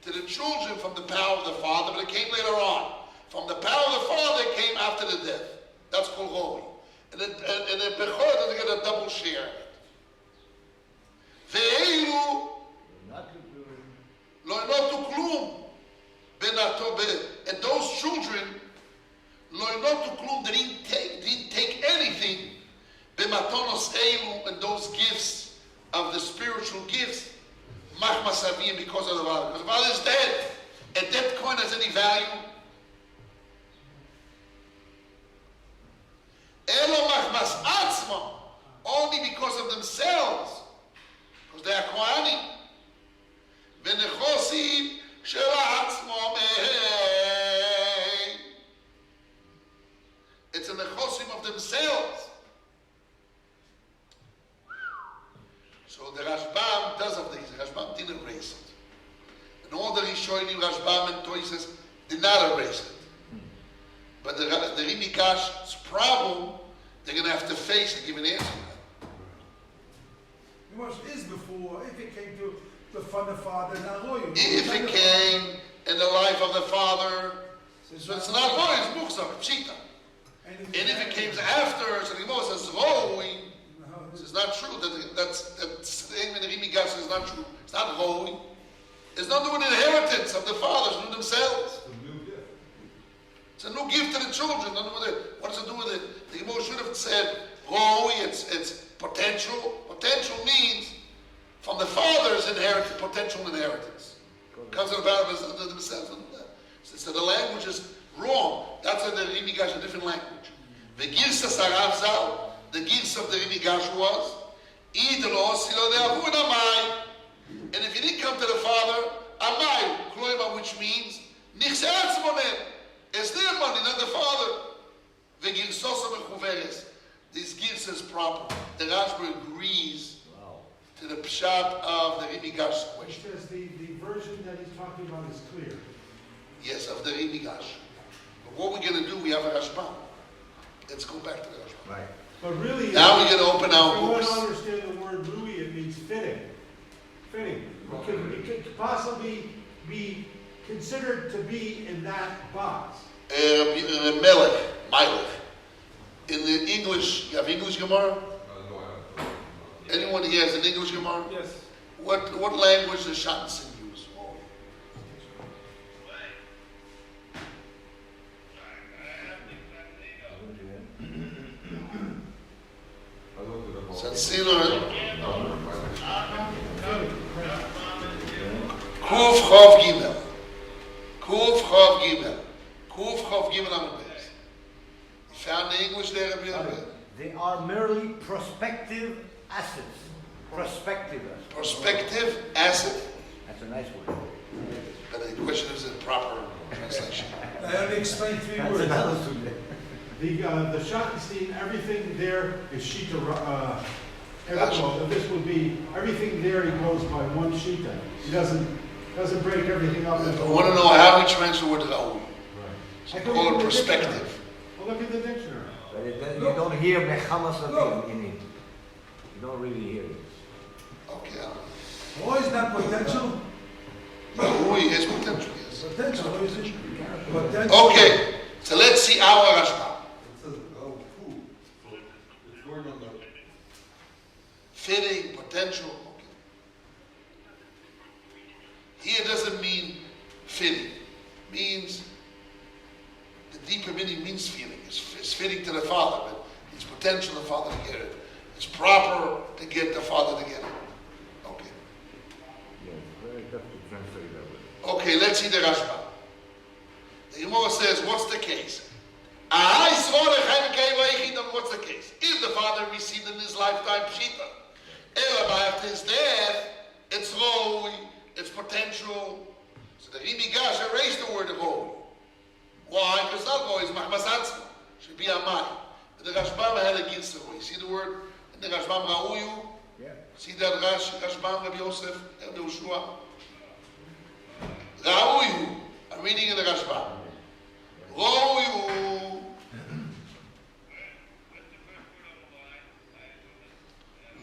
to the children from the power of the father, but it came later on. From the power of the father, it came after the death. That's called Roi. And the Bechor doesn't get a double share of it. Ve'elu lo notu klum benato, and those children lo notu klum, they didn't take anything b'matonos elu, and those gifts of the spiritual gifts, machmas avim, because of the father. Because the father is dead. A dead coin has any value? Elo machmas atzma, only because of themselves, because they are kohanim. V'nechosim shel atzma mei. It's a nechosim of themselves. So the Rashbam does of these. The Rashbam didn't erase it. And all the Rishonim, Rashbam and Toises did not erase it. But the Rimikash's problem, they're going to have to face and give an answer to that. What is before, if it came to the father, not loyal. If it came in the life of the father, so it's not loyal, it's Mukhzak, Pshita. And if it came after, so the Gemara says, Roi, it's not true. That same in the Rimigash is not true. It's not Roi. It's not doing inheritance of the fathers, doing themselves. It's a new gift to the children. What does it do with it? The Gemara should have said, Roi, it's potential. Potential means from the father's inheritance, potential inheritance. Comes in the fathers under themselves. So the language is wrong. That's in the Rimigash, a different language. The Girsa Sarav Zal, the Girs of the Rimigash was, and if you didn't come to the father, Amai, Kloima, which means, it's their money, not the father. The Girsosa Mechuveres, this Girs is proper. The Rashba agrees to the Pshat of the Rimigash question. He says the version that he's talking about is clear. Yes, of the Rimigash. But what we're going to do, we have a Rashbam. Let's go back to the Rashbam. Right. But really, Now we're going to open our if you want books. to understand the word Rui, it means fitting. Fitting. It could possibly be considered to be in that box. Melech. In the English, you have English Gemara? Anyone here has an English Gemara? Yes. What language does Shansen use? Sansino. Kuf Chav Gimel. Kuf Chav Gimel. Kuf Chav Gimel Amud Beis. You found the English there, Rabbi? They are merely prospective assets. Prospective assets. Prospective asset. That's a nice word. But the question is in proper translation. I only explained 3 That's words. another subject. The Shakestein, everything there is Shita. Gotcha. This would be, everything there he goes by one Shita. He doesn't break everything up. I want to know how we transfer the word Raoul. Right. So we call it perspective. Well, look at the dictionary. But you don't hear Mechamas in it. You don't really hear it. Okay. Oh, is that potential? Raoul is potential, yes. Potential, what is it? Potential. Okay, so let's see our Rashba. It says, oh, food. It's going on the... Fitting, potential. Okay. Here doesn't mean fitting. Means, the deeper meaning means feeling. It's fitting to the Father, but it's potential the Father to get it. It's proper to get the Father to get it. Okay. Yeah, very tough to translate that way. Okay, let's see the Rashba. The Gemara says, what's the case? What's the case? If the Father received in his lifetime Pshita, after his death, it's Roi, it's potential. So the Rimi Gash erased the word Roi. Why? Because not Roi, it's Mahmasatzma. Should be Amai. The Rashbam had against the Roi. See the word in the Rashbam Rauyu? Yeah. See that Rashbam Rabbi Yosef and Yehoshua? Rauyu. I'm reading in the Rashbam. Rauyu.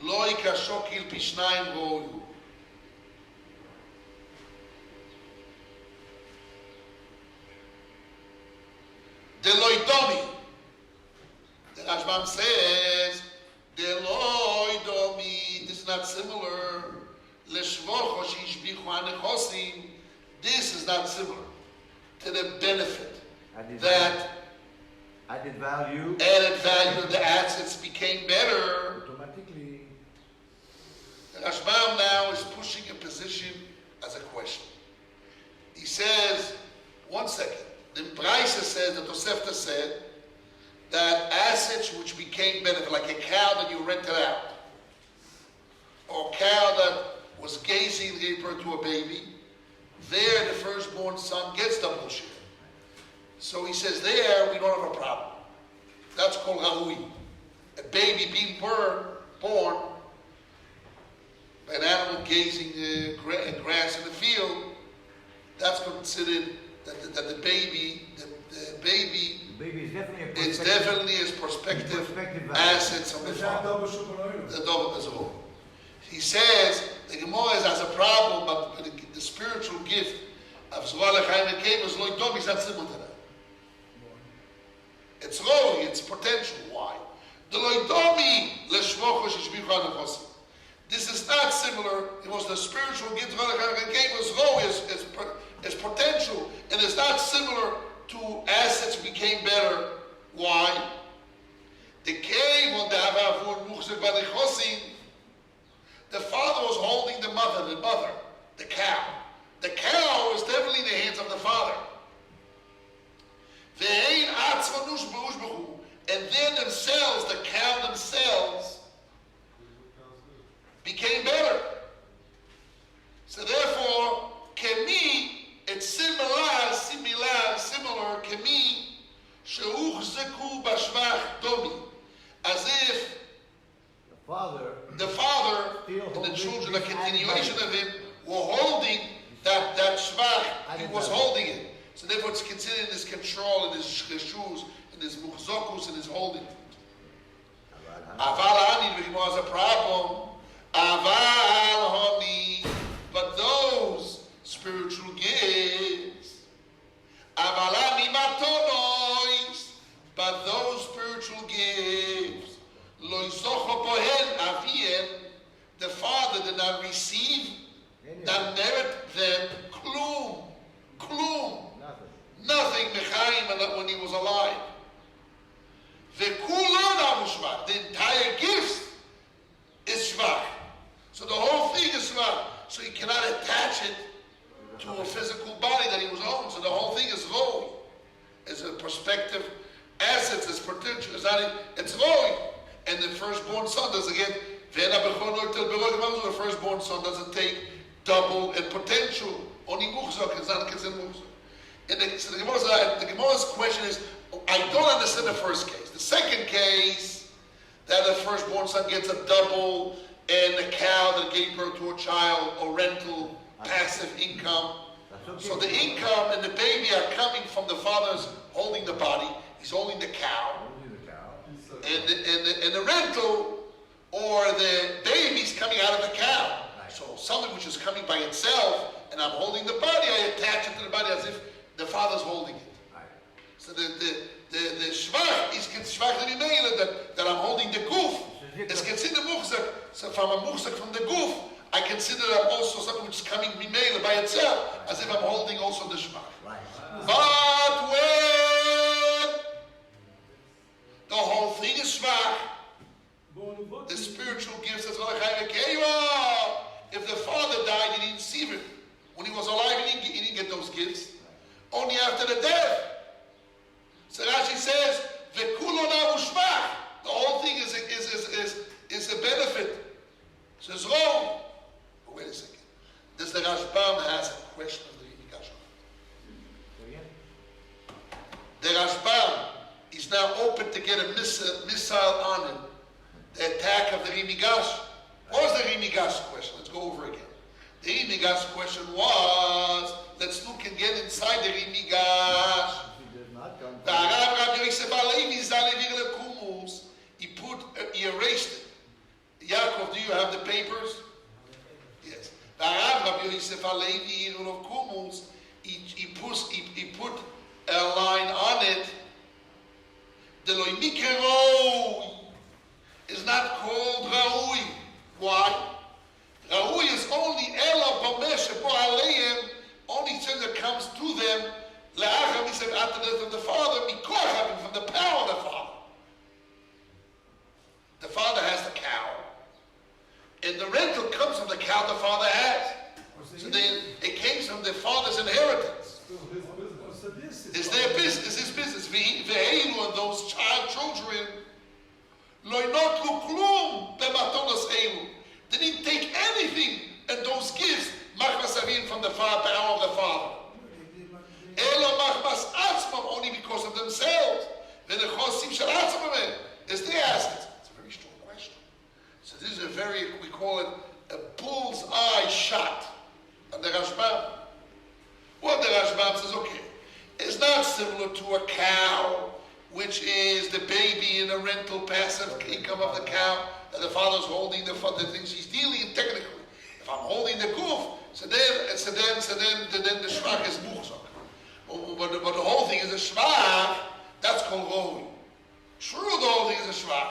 Loi kashokil pishnayim rauyu. Deloi domi. The Rashbam says, Deloi domi. This is not similar. Leshvocho shishbichu hanechosim. This is not similar to the benefit that added value of the assets became better. automatically. The Rashbam now is pushing a position as a question. He says, one second, the Braisa says, the Tosefta said, that assets which became benefit, like a cow that you rented out, or a cow that was gazing, gave birth to a baby, there the firstborn son gets double share. So he says there we don't have a problem. That's called Rahui. A baby being born by an animal gazing grass in the field, that's considered that the baby Baby is definitely a it's definitely his prospective assets of the father. The double as a whole. He says the Gemara has a problem, but the spiritual gift of Zorah L'chaim and Keva is Loi Dom is not similar to that. It's Roi, it's potential. Why? The Loi Domi L'shvocho Shishbichu Hanechosim. This is not similar. It was the spiritual gift of Zorah L'chaim and Keva is Roi, is potential, and it's not similar to assets became better. Why? The cave on the Havavur Muchzek B'Nechosim. The father was holding the mother, the cow. The cow was definitely in the hands of the father. And then themselves, the cow themselves, became better. So therefore, kemi, it's similar, kemi, sheuchzeku bashvach domi, as if the father and the children, a continuation of him, were holding that shvach. He was holding it. So therefore it's considered his control and his shoes and his muchzokus and his holding. Aval ani, the Gemara has a problem. Aval honi, but those spiritual gifts. Aval ani matono. did not receive, not merit them, klum. Nothing mechaim when he was alive. The entire gift is shvach. So the whole thing is shvach. So you cannot attach it to a physical body that he was on. So the whole thing is roi. It's a prospective assets, it's potential, it's roi. And the firstborn son does again, the firstborn son doesn't take double and potential. Only muhzak is not considered muhzak. And so the Gemara's question is, I don't understand the first case. The second case, that the firstborn son gets a double and a cow that gave birth to a child, or rental, passive income. So the income and the baby are coming from the father's holding the body. He's holding the cow. And the rental or the baby's coming out of the cow. So something which is coming by itself, and I'm holding the body, I attach it to the body as if the father's holding it. So the shvach is shvach that I'm holding the goof. It's considered muhzak. So from a muhzak from the goof, I consider that also something which is coming mimela by itself, as if I'm holding also the shvach. But when the whole thing is shvach, the spiritual gifts as well. If the father died, he didn't receive it. When he was alive, he didn't get those gifts. Only after the death. So Rashi says, the whole thing is a benefit. So it's wrong. But wait a second. This the Rashbam has a question of the Yimigash. The Rashbam is now open to get a missile on him. The attack of the Rimigash. What was the Rimigash question? Let's go over again. The Rimigash question was, let's look again inside the Rimigash. He erased it. Yaakov, do you have the papers? Yes. He put a line on it. The loy is not called Raui. Why? Raui is only Ela Bamesh Aleim, only thing that comes to them, Le'acham, he said, after the death of the father, Mikocham, from the power of the father. The father has the cow. And the rental comes from the cow the father has. So then it came from the father's inheritance. It's their business, it's his business. Ve'elu, and those children, Loinotlu klum b'matonos elu. They didn't take anything in those gifts, machmas avin, from the power of the father. Elo machmas atzmam, only because of themselves. V'nechosim shel atzmam, it's their assets. It's a very strong question. So this is a very, we call it a bull's-eye shot on the Rashbam. What the Rashbam says, okay, it's not similar to a cow, which is the baby in a rental passive income of the cow, that the father's holding the things he's dealing technically. If I'm holding the goof, so then the shvach is muhzak. But the whole thing is a shvach, that's called roi. True, the whole thing is a shvach.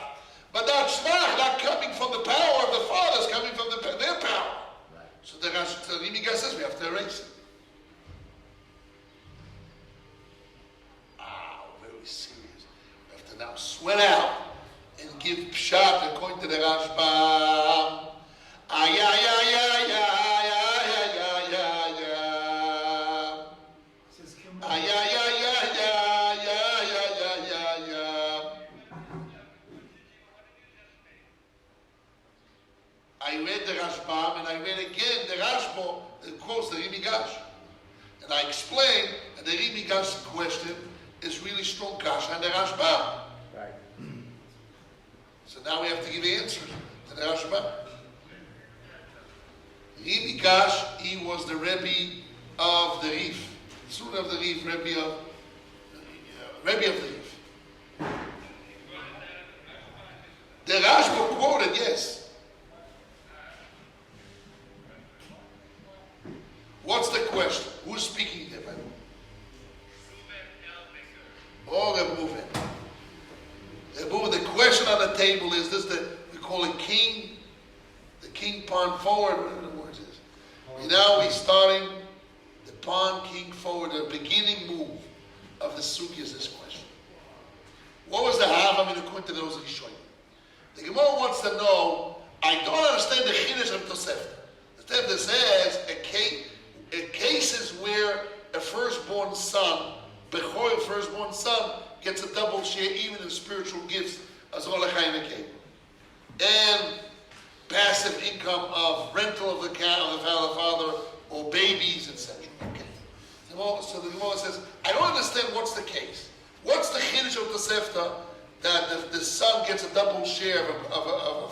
But that shvach not coming from the power of the father, is coming from their power. Right. So the Rimiga says we have to erase it. Very serious. We have to now sweat out and give pshat according to the Rashbam. I read the Rashbam and I read again the Rashbam, of course the Rimigash. And I explained that the Rimigash question is really strong kasha and the Rashbam. Right. So now we have to give answers to the Rashbam. Rimigash, he was the Rebbe of the Rif. Soon of the Rif, Rebbe of the Rif. The Rashbam quoted, yes. What's the question? Who's speaking there, by the way? Oh, Reuven. The question on the table is this: we call it king. The king king pawn forward, whatever the word is. And now we're starting the pawn king forward, the beginning move of the sugi is this question. What was the half? According to those Rishonim. The Gemara wants to know, I don't understand the chiddush of Tosefta. The Tosefta says cases where a firstborn son, Bechor, firstborn son, gets a double share even in spiritual gifts as and passive income of rental of the cow, of the father, or babies, etc. Okay. So the Gemara says, I don't understand what's the case. What's the chiddush of Tosefta that the son gets a double share of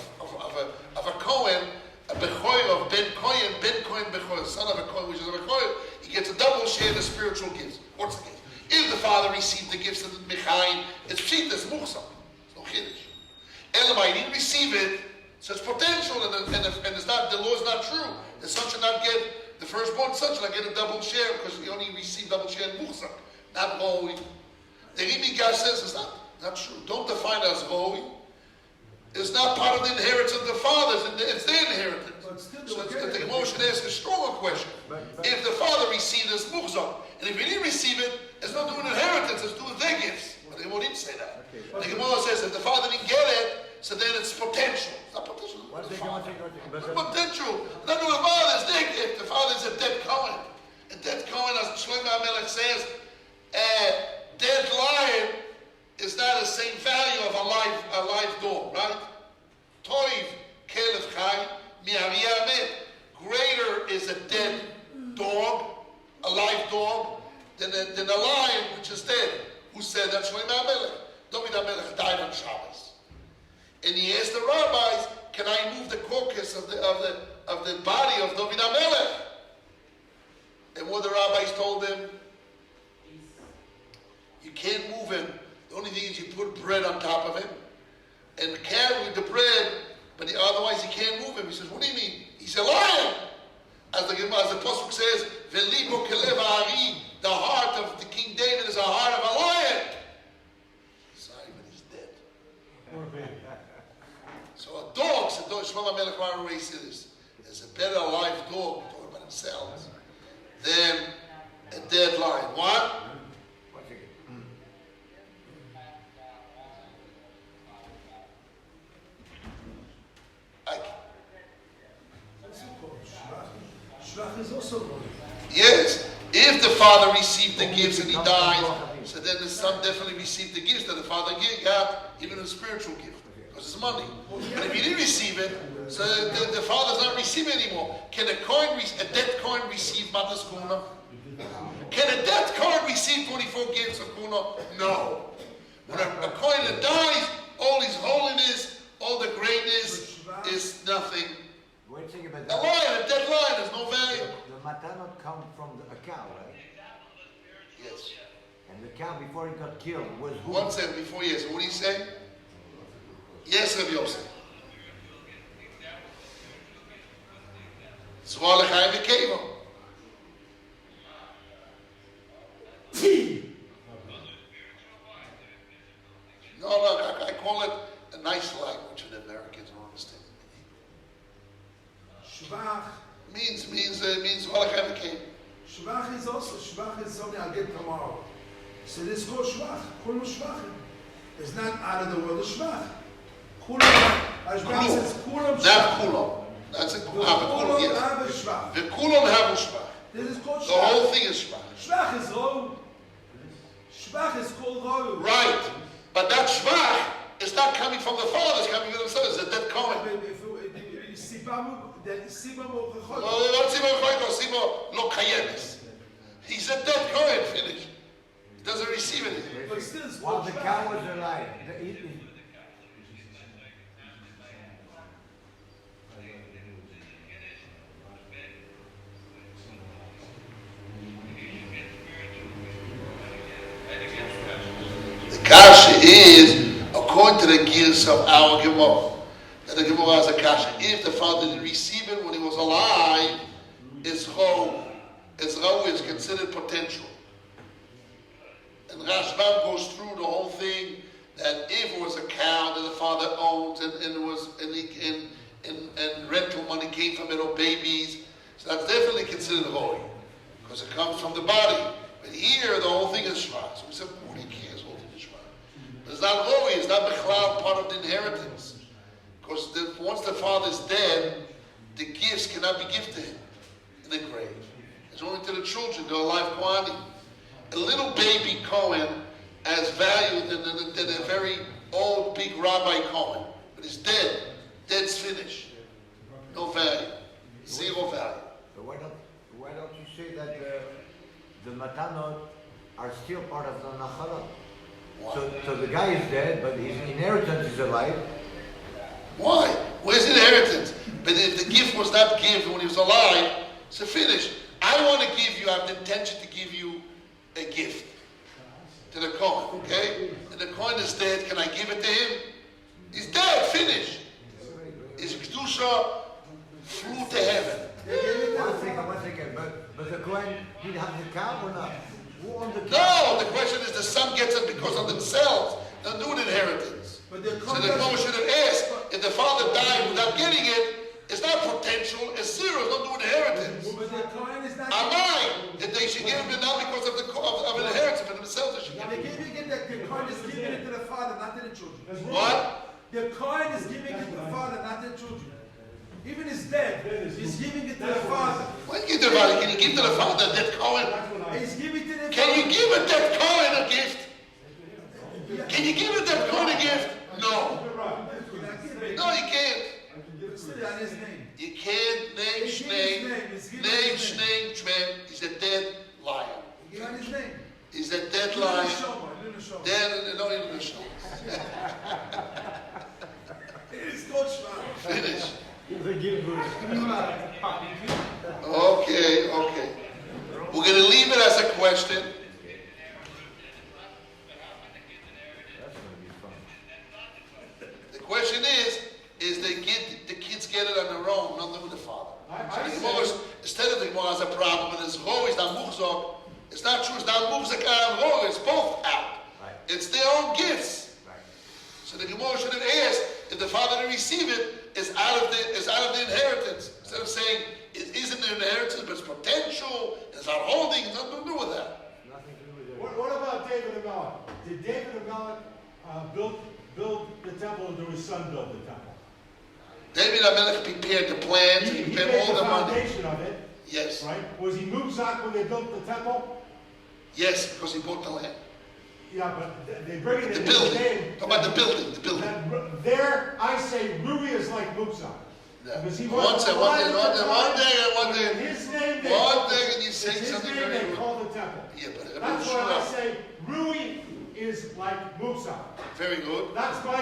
a Kohen, a Bechor of Ben Kohen Bechor, son of a Kohen, which is a Bechor, he gets a double share of the spiritual gifts. What's the case? If the father received the gifts of the Mechaim, it's pshit, it's muhsam. It's no chiddush. Elamai, he didn't receive it, so it's potential, and it's not, the law is not true. The son should not get, the firstborn son should not get a double share because he only received double share in muhsam, not Maraui. The Rebbe Gash says it's not true. Don't define it as Maraui. It's not part of the inheritance of the fathers, it's their inheritance. So the Gemara should ask a stronger question. If the father received this muhzak, and if he didn't receive it, it's not doing inheritance, it's doing their gifts. But the Gemara didn't say that. The Gemara says if the father didn't get it, so then it's potential. It's not potential. It's potential. Not doing the father, it's their gift. The father is a dead Kohen. A dead Kohen, as Shlomo HaMelech says, a dead lion is not the same value of a live dog, right? Toiv Kelev Chai Mi'aviyah Amet. Greater is a dead dog, a live dog, than a lion which is dead. Who said that? Shlomo HaMelech. David HaMelech died on Shabbos, and he asked the rabbis, "Can I move the carcass of the body of David HaMelech?" And what the rabbis told him, you can't move him. The only thing is you put bread on top of him and carry the bread, but otherwise you can't move him. He says, what do you mean? He's a lion. As the Pasuk says, Velibo Kelev Ha'ari, the heart of the King David is a heart of a lion. Sorry, but he's dead. So a dog, Shlomo HaMelech already said this, there's a better live dog, talking about themselves, than a dead lion. What? Shvach is also wrong. Yes, if the father received the gifts and he dies, so then the son definitely received the gifts that the father got, even a spiritual gift, because it's money. But if he didn't receive it, so the father's not receiving anymore. Can a dead coin receive Matas Kuna? Can a dead coin receive 24 gifts of Kuna? No. When a coin that dies, all his holiness, all the greatness is nothing. A lion, a dead lion, has no value. The matanot come from a cow, right? Yes. And the cow, before he got killed, was who? 1 second before yes. What do you say? Yes, Rabbi Yosef. Zvar l'chaim v'kevo. No, I call it a nice language that Americans don't understand. Shvach means Zvar l'chaim v'kevo. Shvach is also something I'll get tomorrow. So this called Shvach. Kulu Shvachim. It's not out of the world of Shvach. Kulam says Kulam. Not Kulam. That's a Kulam, yes. The Kulam have a Shvach. This is called Shvach. The whole thing is Shvach. Shvach is low. Shvach is called low. Right. But that Shvach is not coming from the father, it's coming from themselves. It's a dead coin. He's a dead coin, finished. He doesn't receive anything. But still, While the cow was alive, the kasha is according to the gears of our Gemara. That the Gemara has a kasha. If the father didn't receive it when he was alive, it's Rau is considered potential. And Rashbam goes through the whole thing that if it was a cow that the father owns and it was and rental money or babies. So that's definitely considered holy, because it comes from the body. But here, the whole thing is shva. So we said, what do you care? It's whole thing is shva. But it's not holy. It's not bechlal part of the inheritance. Because once the father is dead, the gifts cannot be given to him in the grave. It's only to the children, the alive Kohanim. A little baby Cohen has value than a very old, big Rabbi Cohen. But he's dead. Dead's finished. No value. Zero value. But why don't you say that the matanot are still part of the nachala? So the guy is dead, but his inheritance is alive. Why? Where's the inheritance? But if the gift was not given when he was alive, so finished. I want to give you, I have the intention to give you a gift to the Kohen, okay? And the Kohen is dead, can I give it to him? He's dead, finished. His Kedusha flew to heaven. One second. But the Kohen, he'd have the cow or not? Who owned the cow? No, the question is the son gets it because of themselves. They'll do an inheritance. But the So the Kohen should have asked, if the father died without getting it, it's not potential, it's zero, don't do an inheritance. But the Kohen is not. Am I that they should give him it not because of an inheritance, but themselves they should give The it. Kohen is giving it to the father, not to the children. What? The Kohen is giving it to the father, not to the children. Even his dead, he's giving it to the father. When you give to the father, can you give to the father a dead Kohen? He's giving to the Can father. you give a dead Kohen a gift? Can you give a dead Kohen a gift? No. No, you can't. Put it on his name. You can't name Shnei. Name Shnei Shmem. He's a dead lion. Give on his name. He's a dead Do the lion. show, do the show. Dead, no, even the show. It's called Shema. Finish. The gift. Okay. We're going to leave it as a question. That's going to be fun. The question is the kids get it on their own, not with the father. So the Gemara, instead of the Gemara has a problem with his Ro, is not Muhzak. It's not true, it's not Muhzak and Ro, it's both out. Right. It's their own gifts. Right. So the Gemara should have asked if the father to receive it is out of the inheritance. Instead of saying it isn't an inheritance, but it's potential, it's not holding, it's nothing to do with that. Nothing to do with it. What about David and Melech? Did David and Melech build the temple, or did his son build the temple? David HaMelech prepared the plans, he He prepared made all the the money. foundation of it, Yes, right? Was he Muvzak when they built the temple? yes, because he bought the land. Yeah, but they bring it The in his building, name. talk about the building. That there, I say, Rui is like Muvzak. Yeah. Because he One was second, alive one at the day, time. His name, one day, and you say it's his something name very they good. call the temple. Yeah, but That's why I say Rui is like Muvzak. very good, That's my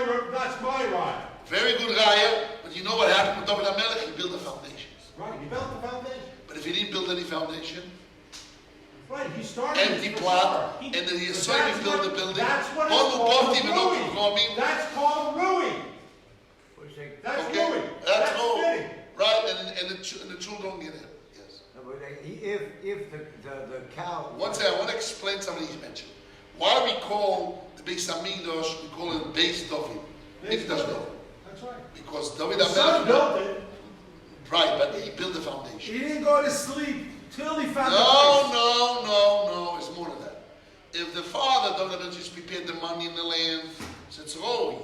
ride. very good Raya. But you know what happened with David HaMelech? He built the foundations. Right, he built the foundation. But if he didn't build any foundation, Right, he started empty it for plot, sure. and then he But saw you build the building. That's what it's All the called, both even though Rui. you call me. That's called Rui. What's that? That's Okay, Rui. that's all. fitting. Right, and the children don't get it. Yes. No, but if the cow. One second, I want to explain something he's mentioned. Why we call the Beis Hamikdash, we call it Beis David. Mikdash David. That's right. Because David The son HaMelech, built it. right, but he built the foundation. He didn't go to sleep till he found the place. No, it's more than that. If the father, David HaMelech, just prepared the money in the land, so it's Roi.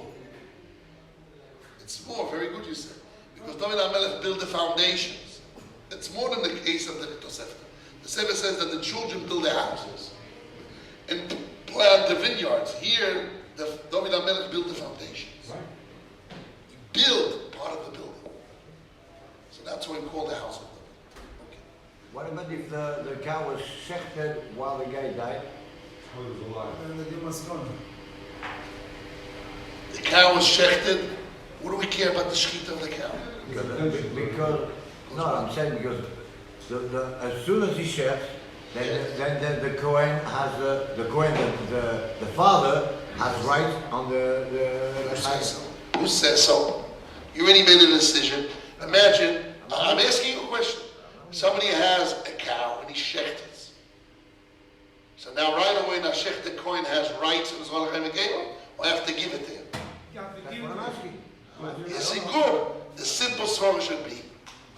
It's more, very good you said. Because David HaMelech built the foundations. It's more than the case of the Tosefta. The Sefer says that the children build their houses and plant the vineyards. Here, David HaMelech built the foundations. Right. He built part of the building. So that's why we call the house of David. Okay. What about if the cow was shechted while the guy died? And they must come. The cow was shechted. What do we care about the shechita of the cow? Because no, I'm saying because as soon as he shechts, then the Kohen has the father has right on Who the says so? Who says so? You already made a decision. Imagine, I'm asking you a question. Somebody has a cow and he shechted. So now right away, now shech the Kohen has rights in his Zolachem Megillah, or I have to give it to him? That's what I'm asking. You see, good. The simple story should be,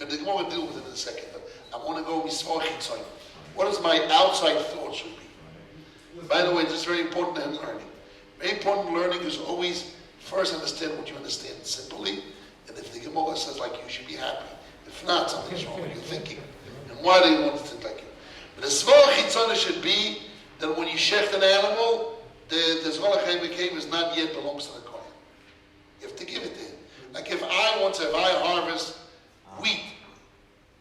But the Gemara will deal with it in a second. But I want to go misvor chitzon. What is my outside thought should be? By the way, this is very important in learning. Very important learning is always first understand what you understand simply. And if the Gemara says like you should be happy. If not, something's wrong with your thinking. And why do you want to think like you? But the svor chitzon should be that when you shecht an animal, the zolach cave is not yet belongs to the kohen. You have to give it to him. Like if I harvest wheat,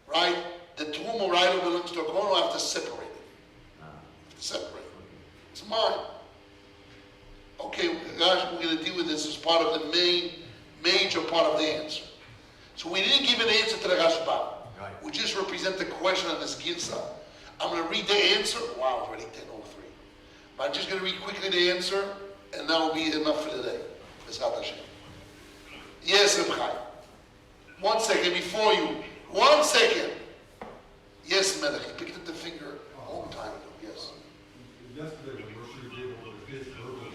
right? The truma right belongs to a kohen. I have to separate it. I have to separate it. It's mine. Okay, guys, we're going to deal with this as part of the major part of the answer. So we didn't give an answer to the Rashbam. Right. We just represent the question on this Girsa. I'm going to read the answer. Wow, it's already 10:03. But I'm just going to read quickly the answer, and that will be enough for today. B'ezrat Hashem. Yes, Reb Chaim. 1 second before you. 1 second. Yes, Melech. He picked up the finger a long time ago. Yes. Yesterday, when Rosh gave over the kids verbally,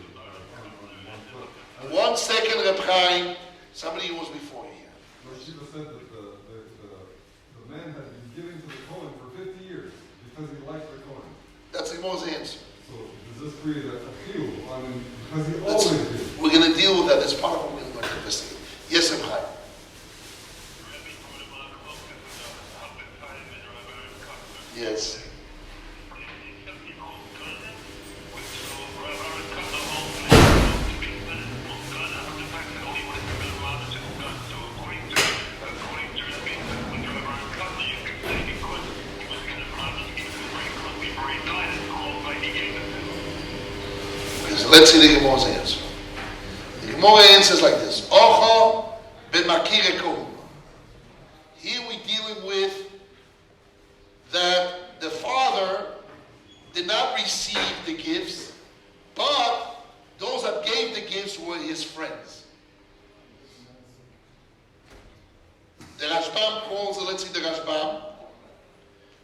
1 second, Reb Chaim. Somebody who was before you here. Rosh said that the man had been giving to the Kohen for 50 years because he liked the Kohen. That's the most answer. So does this create a feel on him because he always did? We're going to deal with that. That's part of what we're going to investigate. Yes, Reb Chaim. Yes. Okay, so let's see the Gemara's answer. The Gemara answers like this. Ocho b'makire kohuna. Here we're dealing with that the father did not receive the gifts, but those that gave the gifts were his friends. The Rashbam calls it, let's see the Rashbam,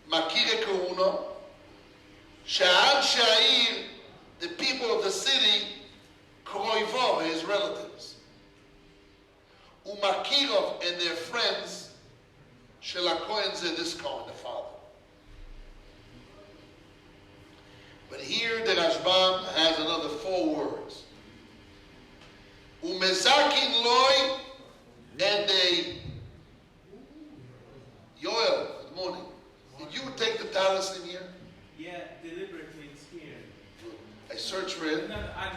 Makire Kahuna, Sha'an Sha'ir, the people of the city, Kroivo, his relatives, Umakirov and their friends, Shelakohen Zeh, this Kohen, the father. But here the Rashbam has another 4 words. Umezakin loy, and they. Yoel, good morning. Did you take the talis in here? Yeah, deliberately it's here. I searched for it. No, I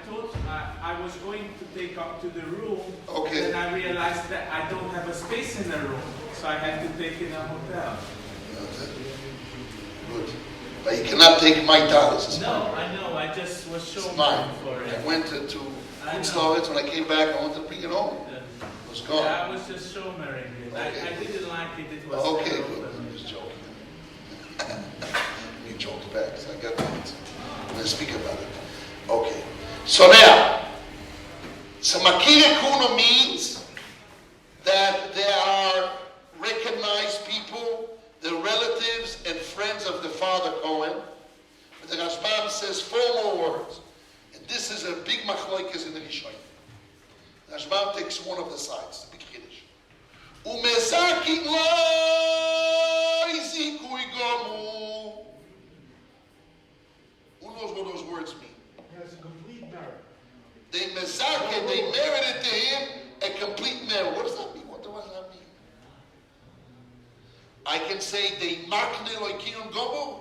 thought I was going to take up to the room. Okay. And I realized that I don't have a space in the room, so I had to take in a hotel. Good. But you cannot take my talis. No, I know. I just was It's showing mine. for it. I went to Kutzlowitz. When I came back, I wanted to bring it home. It was gone. Yeah, I was just showing it. Okay. I didn't like it. It was Okay, there good. open. I'm just joking. You joked back, so I got that. I'm going to speak about it. Okay. So now, so Makire Kuna means that there are recognized people, the relatives and friends of the father Cohen. But the Rashbam says 4 more words. And this is a big machloikas in the Rishonim. The Rashbam takes one of the sides, the big Kiddush. Umezakin lo zikui gomu. Who knows what those words mean? He has a complete merit. They mezakin, they merited to him a complete merit. What does that mean? What does that mean? I can say they makne loikinum gomu.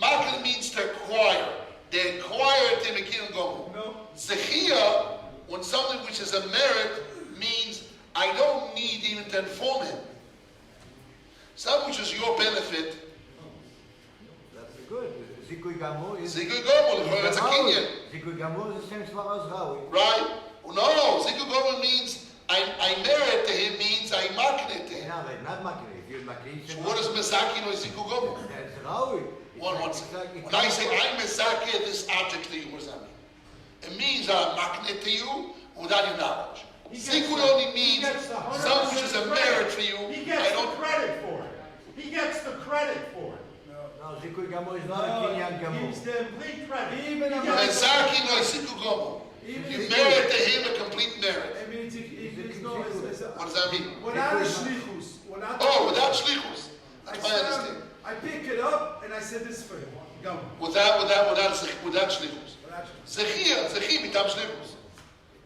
Makne means to acquire. They acquired him a kinum gomu. No. Zechia, when something which is a merit, means I don't need even to inform him. Something which is your benefit. That's good. Zikui Gamur is... Zikui Gomu, it's a kinyan. Zikui Gamur is the same as Rawi. Right? No, Zikui Gomu means I merit to him, means I makne to him. No, but not Makri. If you're Makri, So what does Mezakin or Zikui Gomu? That's Rawi. One second. When I say I Mezakeh this object to you, what does that mean? It means I'm makne to you without your knowledge. Zikui only means something which is a merit for you. He I gets the don't. credit for it. He gets the credit for it. No, Zikui Gamur is not a Kinyan Gamur. He's the complete credit. Even Mezakin or Zikui Gomu. You merit to him a complete merit. I mean, it's What does that mean? Without a shlichus. Without shlichus. That's my understanding. I pick it up and I said this for you. Go. Without shlichus. Zechi mitam shlichus.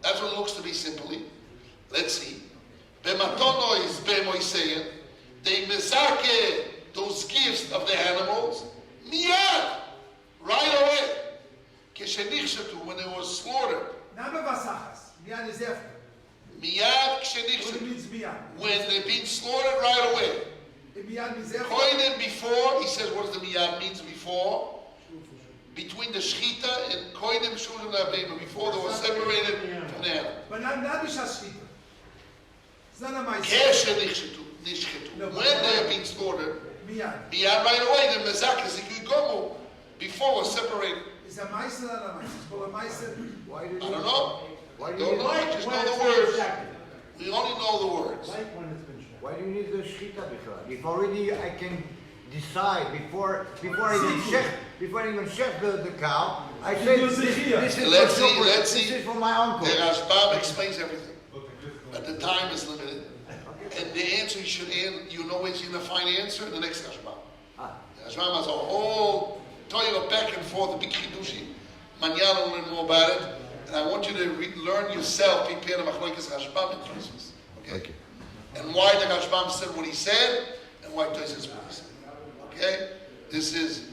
That's what it looks to be simply. Let's see. B'matono is b'moiseyen. They mezake those gifts of the animals miyad, right away. K'shenichshatu, when they were slaughtered. Not b'vasachas. Miyad is after. Miyad What k'shenichshatu. means miyad? When they're being slaughtered right away. Miyad means after. Koinem before, he says what does the miyad means before? Between the shchita and koinem shurim la'abema, before they were separated from the animal. But not b'shas shchita. It's not a ma'aseh. K'shenichshatu. When they're being slaughtered, Miyad. miyad right away, the mezak is ikikomu, before we're separated. Is a ma'aseh or not a ma'aseh? It's called a ma'aseh. Why do I don't know. Why do Don't you know. I just know the words. We only know the words. Like when it's been shot. Why do you need the shchita before? If already I can decide before I even check the cow, I say this is Let's for see, your- let's this see. is for my uncle. The Rashbam explains everything. But the time is limited. And the answer you should end, you know where you're going to find the answer in the next Rashbam. The Rashbam has a whole Toyota back and forth, the big Chidushi. Manana will learn more about it. And I want you to learn yourself, prepare the Machlokes Rashbam in Christmas. Okay? And why the Rashbam said what he said, and why Toyota says what he said. Okay? This is